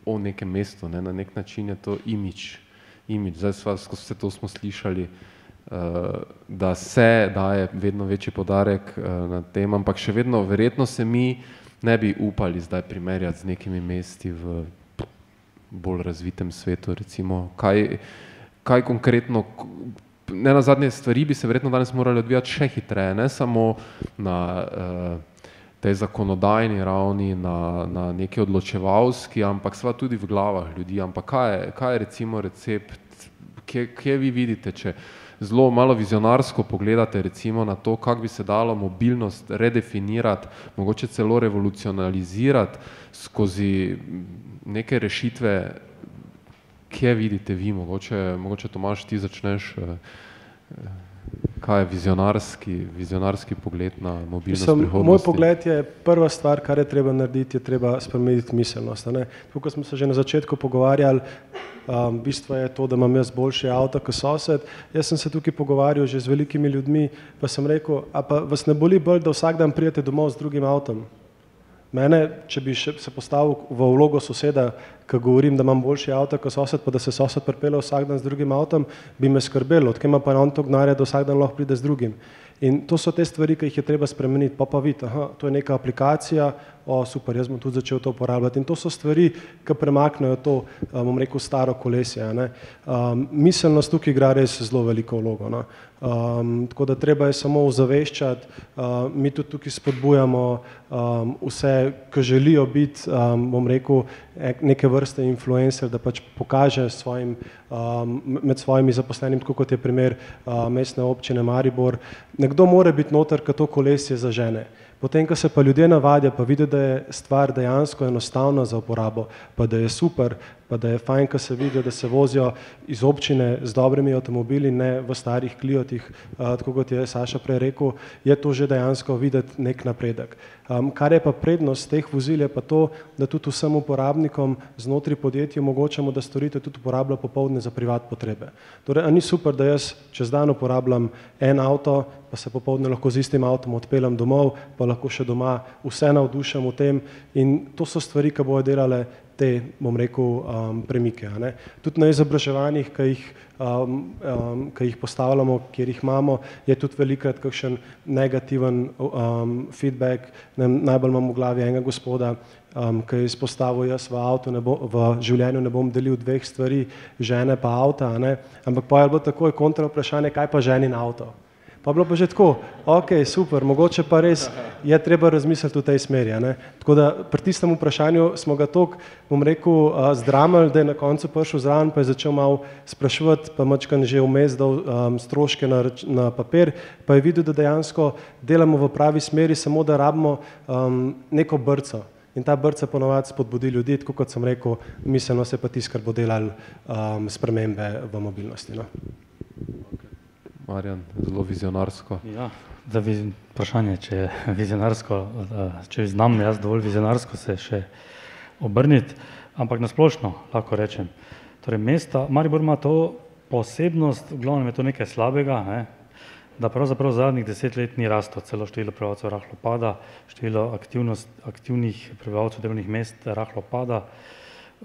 o nekem mestu. Na nek način je to imidž. Zdaj skozi vse to smo slišali, da se daje vedno večji poudarek na tem, ampak še vedno verjetno se mi ne bi upali zdaj primerjati z nekimi mesti v bolj razvitem svetu, recimo. Kaj konkretno, ne na zadnje stvari bi se verjetno danes morali odvijati še hitreje, ne samo na tej zakonodajni ravni, na neki odločevalski, ampak sva tudi v glavah ljudi. Ampak kaj je recimo recept, kje vi vidite, če zelo malo vizionarsko pogledate recimo na to, kako bi se dalo mobilnost redefinirati, mogoče celo revolucionalizirati skozi neke rešitve, kje vidite vi, mogoče Tomaž ti začneš, kaj je vizionarski pogled na mobilnost prihodnosti? Moj pogled je, prva stvar, kar je treba narediti, je treba spremeniti miselnost. Tukaj smo se že na začetku pogovarjali, bistvo je to, da imam jaz boljše avto kot sosed. Jaz sem se tukaj pogovarjal že z velikimi ljudmi, pa sem rekel, a pa vas ne boli bolj, da vsak dan pridete domov z drugim avtom? Mene, če bi se postavil v vlogo soseda, ki govorim, da imam boljši avto kot sosed, pa da se sosed pripelje vsak dan z drugim avtom, bi me skrbelo, odkje ima pa on toliko denarja, da vsak dan lahko pride z drugim. In to so te stvari, ki jih je treba spremeniti, pa vidite, to je neka aplikacija, super, jaz bom tudi začel to uporabljati. In to so stvari, ki premaknejo to, bom rekel, staro kolesje. Miselnost tukaj igra res zelo veliko vlogo. Tako da treba je samo ozaveščati, mi tudi tukaj spodbujamo vse, ki želijo biti, bom rekel, neke vrste influencer, da pač pokaže med svojimi zaposlenimi, tako kot je primer mestne občine Maribor. Nekdo mora biti noter, ki to kolesje zažene. Potem, ko se pa ljudje navadijo, pa vidijo, da je stvar dejansko enostavna za uporabo, pa da je super, pa da je fajn, ko se vidijo, da se vozijo iz občine z dobrimi avtomobili, ne v starih Cliotih, tako kot je Saša prej rekel, je to že dejansko videti nek napredek. Kar je pa prednost teh vozil, je pa to, da tudi vsem uporabnikom znotraj podjetij omogočamo, da storitev tudi uporabljajo popoldne za privat potrebe. Torej, a ni super, da jaz čez dan uporabljam en avto, pa se popoldne lahko z istim avtom odpeljem domov, pa lahko še doma vse navdušam v tem, in to so stvari, ki bodo delale te, bom rekel, premike. Tudi na izobraževanjih, ki jih postavljamo, kjer jih imamo, je tudi velikrat kakšen negativen feedback. Najbolj imam v glavi enega gospoda, ki je izpostavil, jaz v življenju ne bom delil dveh stvari, žene pa avta, ampak pa je bilo takoj kontra vprašanje, kaj pa ženin avto. Pa bilo pa že tako, ok, super, mogoče pa res je treba razmisliti v tej smeri. Tako da pri tistem vprašanju smo ga toliko, bom rekel, zdramali, da je na koncu prišel zraven, pa je začel malo spraševati, pa mačkan že vmes dal stroške na papir, pa je videl, da dejansko delamo v pravi smeri, samo da rabimo neko brco. In ta brca ponovadi spodbudi ljudi, tako kot sem rekel, miselno se pa tisto, kar bo delal spremembe v mobilnosti. Marjan, zelo vizionarsko. Ja, da vprašanje, če je vizionarsko, če znam jaz dovolj vizionarsko se še obrniti, ampak nasplošno lahko rečem. Torej, Maribor ima to posebnost, v glavnem je to nekaj slabega, da pravzaprav zadnjih 10 let ni raslo, celo število prebivalcev rahlo pada, število aktivnih prebivalcev delovnih mest rahlo pada,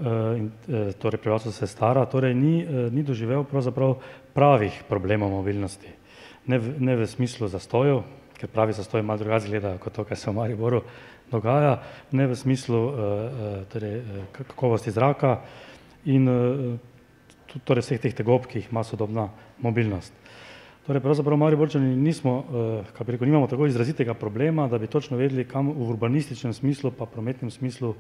torej prebivalstvo se stara, torej ni doživel pravzaprav pravih problemov mobilnosti. Ne v smislu zastojev, ker pravi zastoji malo drugače gledajo kot to, kar se v Mariboru dogaja, ne v smislu kakovosti zraka in torej vseh teh tegob, ki jih ima sodobna mobilnost. Torej pravzaprav Mariborčani nimamo tako izrazitega problema, da bi točno vedeli, kam v urbanističnem smislu pa prometnem smislu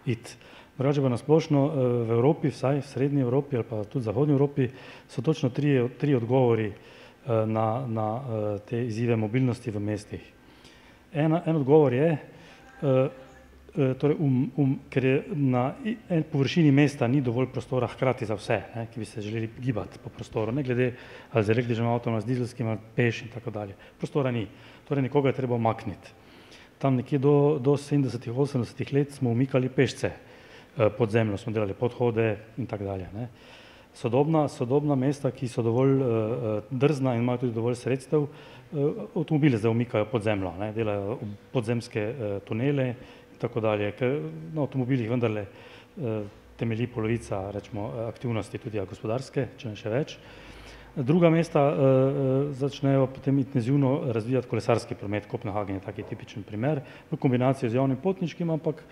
iti. Drugače pa nasplošno v Evropi, vsaj v srednji Evropi ali pa tudi v zahodnji Evropi, so točno tri odgovori na te izzive mobilnosti v mestih. En odgovor je, ker je na površini mesta ni dovolj prostora hkrati za vse, ki bi se želeli gibati po prostoru, ne glede ali z električnim avtom, ali z dizelskim, ali peš in tako dalje. Prostora ni, torej nekoga je treba umakniti. Tam nekje do 70-ih, 80-ih let smo umikali pešce. Pod zemljo smo delali podhode in tako dalje. Sodobna mesta, ki so dovolj drzna in imajo tudi dovolj sredstev, avtomobile zdaj umikajo pod zemljo, delajo podzemske tunele in tako dalje, ker na avtomobilih vendarle temelji polovica, rečemo, aktivnosti tudi gospodarske, če ne še več. Druga mesta začnejo potem intenzivno razvijati kolesarski promet, Kopenhagen je taki tipičen primer, v kombinaciji z javnim potniškim, ampak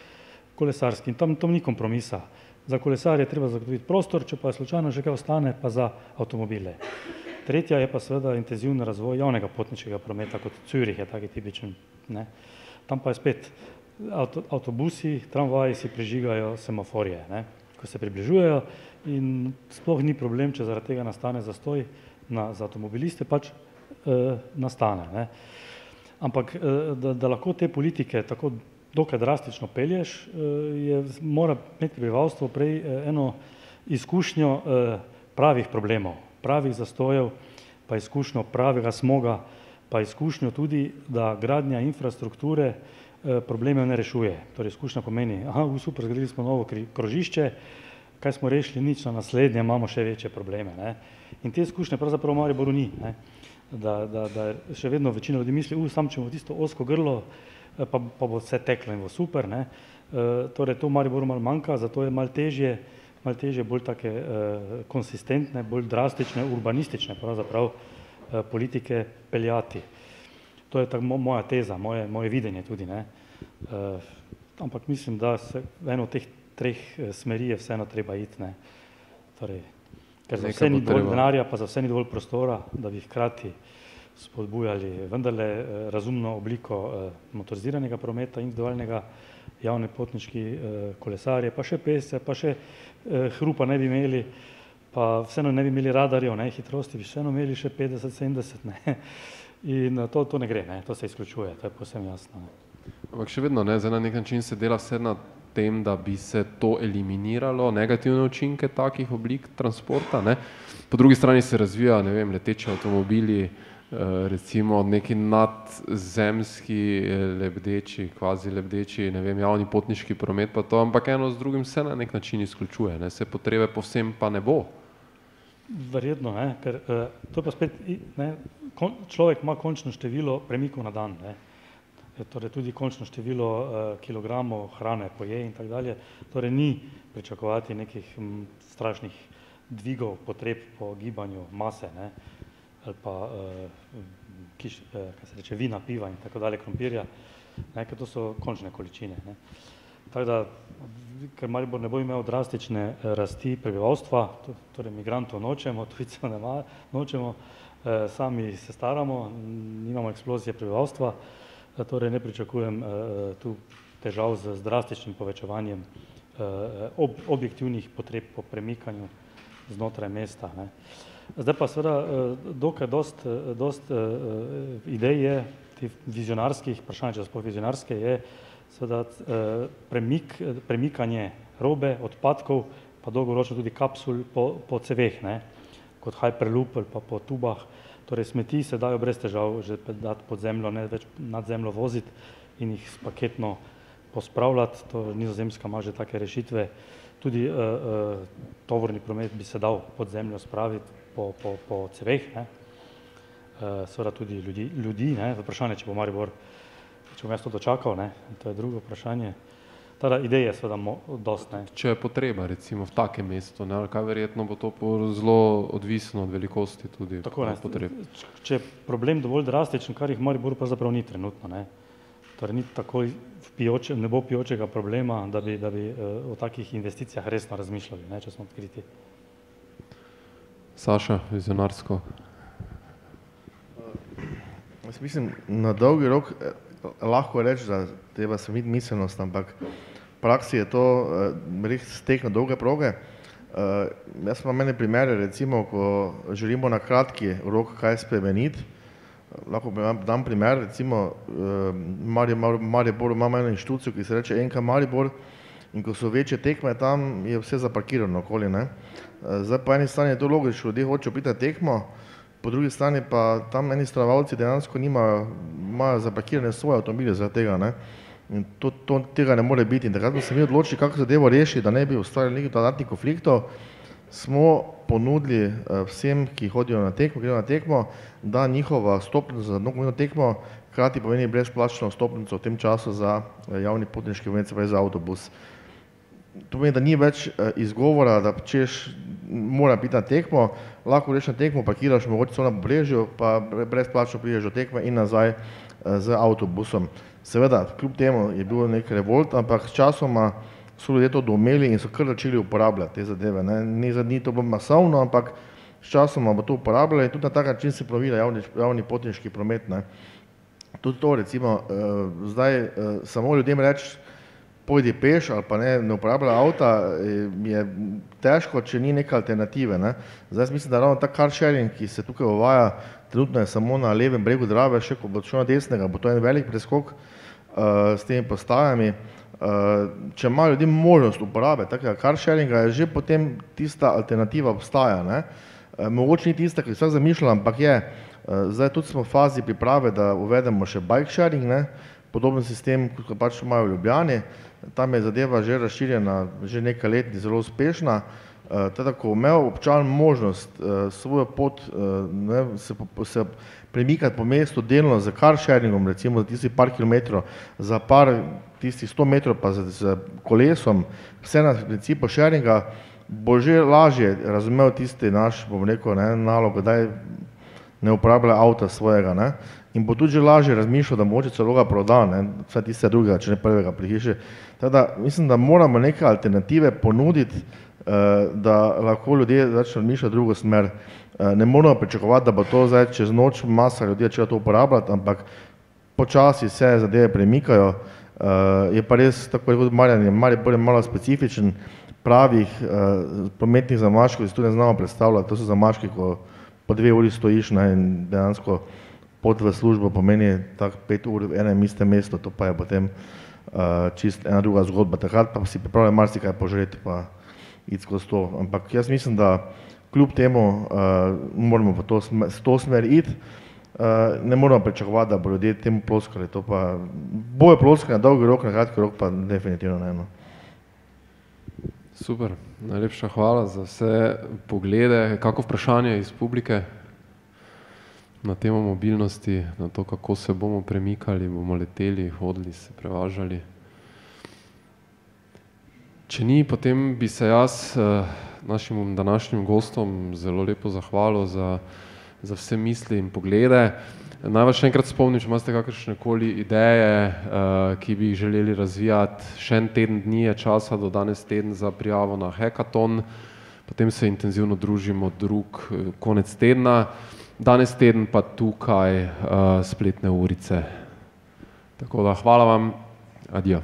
kolesarski. In tam ni kompromisa. Za kolesarje treba zagotoviti prostor, če pa slučajno še kaj ostane, pa za avtomobile. Tretja je pa seveda intenzivni razvoj javnega potniškega prometa, kot Zürich je taki tipičen. Tam pa je spet avtobusi, tramvaji si prižigajo semaforje, ko se približujejo in sploh ni problem, če zaradi tega nastane zastoj za avtomobiliste, pač nastane. Ampak da lahko te politike tako dokaj drastično pelješ, mora imeti prebivalstvo prej eno izkušnjo pravih problemov, pravih zastojev, pa izkušnjo pravega smoga, pa izkušnjo tudi, da gradnja infrastrukture probleme ne rešuje. Torej izkušnja pomeni, super, zgradili smo novo krožišče, kaj smo rešili, nič, na naslednje imamo še večje probleme. In te izkušnje pravzaprav v Mariboru ni, da še vedno večina ljudi misli, samo če bomo tisto ozko grlo pa bo vse teklo in bo super, ne. Torej to v Mariboru malo manjka, zato je malo težje bolj take konsistentne, bolj drastične, urbanistične pravzaprav politike peljati. To je tako moja teza, moje videnje tudi, ne. Ampak mislim, da se eno od teh treh smeri je vseeno treba iti, ne. Torej, ker za vse ni dovolj denarja, pa za vse ni dovolj prostora, da bi hkrati spodbujali vendarle razumno obliko motoriziranega prometa, individualnega, javne potniški kolesarje, pa še pešce, pa še hrupa ne bi imeli, pa vseeno ne bi imeli radarjev, ne, hitrosti bi vseeno imeli še 50-70, ne. In to ne gre, ne, to se izključuje, to je povsem jasno, ne. Ampak še vedno, ne, zdaj na nek način se dela vse na tem, da bi se to eliminiralo, negativne učinke takih oblik transporta, ne. Po drugi strani se razvija, ne vem, leteči avtomobili, recimo neki nadzemski lebdeči, kvazi lebdeči, ne vem, javni potniški promet pa to, ampak eno z drugim se na nek način izključuje, ne, se potrebe povsem pa ne bo. Verjetno, ne, ker to pa spet, ne, človek ima končno število premikov na dan, ne. Torej tudi končno število kilogramov hrane poje in tako dalje, torej ni pričakovati nekih strašnih dvigov potreb po gibanju mase, ne, ali pa kaj se reče, vina, piva in tako dalje, krompirja, ne, ker to so končne količine, ne. Tako da, ker Maribor ne bo imel drastične rasti prebivalstva, torej migrantov nočemo, tujcev nočemo, sami se staramo, nimamo eksplozije prebivalstva, torej ne pričakujem tu težav z drastičnim povečevanjem objektivnih potreb po premikanju znotraj mesta, ne. Zdaj pa seveda dokaj dost idej je, teh vizionarskih, vprašanje, če so sploh vizionarske, je seveda premikanje robe, odpadkov, pa dolgoročno tudi kapsul po ceveh, ne, kot Hyperloop ali pa po tubah, torej smeti se dajo brez težav že dati pod zemljo, ne več nad zemljo voziti in jih paketno pospravljati, to Nizozemska ima že take rešitve, tudi tovorni promet bi se dal pod zemljo spraviti po ceveh, ne, seveda tudi ljudi, ne, vprašanje, če bo Maribor, če bom jaz to dočakal, ne, to je drugo vprašanje. Tada ideje seveda dost, ne. Če je potreba, recimo, v takem mestu, ne, ali kaj verjetno bo to zelo odvisno od velikosti tudi potreb. Če je problem dovolj drastičen, kar jih Mariboru pravzaprav ni trenutno, ne, torej ni takoj ne bo pijočega problema, da bi o takih investicijah resno razmišljali, ne, če smo odkriti. Saša, vizionarsko. Jaz mislim, na dolgi rok lahko reči, da treba se imeti miselnost, ampak v praksi je to res tek na dolge proge. Jaz imam mene primere, recimo, ko želimo na kratki rok kaj spremeniti, lahko dam primer, recimo Maribor ima eno inštitucijo, ki se reče NK Maribor, in ko so večje tekme, tam je vse zaparkirano okoli, ne. Zdaj po eni strani je to logično, ljudje hočejo priti na tekmo, po drugi strani pa tam eni stanovalci dejansko imajo zaparkirane svoje avtomobile zaradi tega, ne. In tega ne more biti. In takrat smo se mi odločili, kako zadevo rešiti, da ne bi ustvarjali nekih dodatnih konfliktov, smo ponudili vsem, ki hodijo na tekmo, gredo na tekmo, da njihova vstopnica za nogometno tekmo hkrati pomeni brezplačno vstopnico v tem času za javni potniški promet, se pravi za avtobus. To pomeni, da ni več izgovora, da češ mora biti na tekmo, lahko greš na tekmo, parkiraš mogoče celo na Pobrežju, pa brezplačno prideš do tekme in nazaj z avtobusom. Seveda, kljub temu je bil nek revolt, ampak s časoma so ljudje to doumeli in so kar začeli uporabljati te zadeve, ne. Ni to bilo masovno, ampak s časoma bo to uporabljali in tudi na tak način se plovila javni potniški promet, ne. Tudi to, recimo, zdaj samo ljudem reči, pojdi peš ali pa ne uporabljaj avta, je težko, če ni neke alternative, ne. Zdaj mislim, da ravno ta car sharing, ki se tukaj uvaja, trenutno je samo na levem bregu Drave, še ko bo šel na desnega, bo to en velik preskok s temi postajami. Če ima ljudje možnost uporabe takega car sharinga, je že potem tista alternativa obstaja, ne. Mogoče ni tista, ki vsak zamišlja, ampak je. Zdaj tudi smo v fazi priprave, da uvedemo še bike sharing, ne, podoben sistem, kot pač imajo v Ljubljani. Tam je zadeva že razširjena, že nekaj let in zelo uspešna. Teda, ko imel občan možnost svojo pot se premikati po mestu delno z car sharingom, recimo za tistih par kilometrov, za par tistih 100 metrov pa z kolesom, vse na principu sharinga, bo že lažje razumel tisti naš, bom rekel, nalog, da ne uporablja avta svojega, ne, in bo tudi že lažje razmišljal, da mogoče celo ga proda, ne, vse tiste drugega, če ne prvega pri hiši. Teda, mislim, da moramo neke alternative ponuditi, da lahko ljudje začnejo razmišljati drugo smer. Ne moramo pričakovati, da bo to zdaj čez noč masa ljudi začela to uporabljati, ampak počasi se zadeve premikajo. Je pa res, tako kot Marjan, Maribor je malo specifičen, pravih prometnih zamaškov si tu ne znamo predstavljati. To so zamaški, ko po 2 uri stojiš, ne, in dejansko pot v službo pomeni tak 5 ur v enem istem mestu, to pa je potem čist ena druga zgodba. Takrat pa si pripravlja marsikaj požreti pa iti skozi to. Ampak jaz mislim, da kljub temu moramo v to smer iti. Ne moramo pričakovati, da bo ljudje temu ploskali. To pa bojo ploskali na dolgi rok, na kratki rok pa definitivno ne. Super, najlepša hvala za vse poglede. Kako vprašanje iz publike na temo mobilnosti, na to, kako se bomo premikali, bomo leteli, hodili, se prevažali? Če ni, potem bi se jaz našim današnjim gostom zelo lepo zahvalil za vse misli in poglede. Naj vas še enkrat spomnim, če imate kakršnekoli ideje, ki bi jih želeli razvijati. Še en teden dni je časa do danes teden za prijavo na hackathon, potem se intenzivno družimo drug konec tedna. Danes teden pa tukaj spletne urice. Tako da hvala vam, adijo.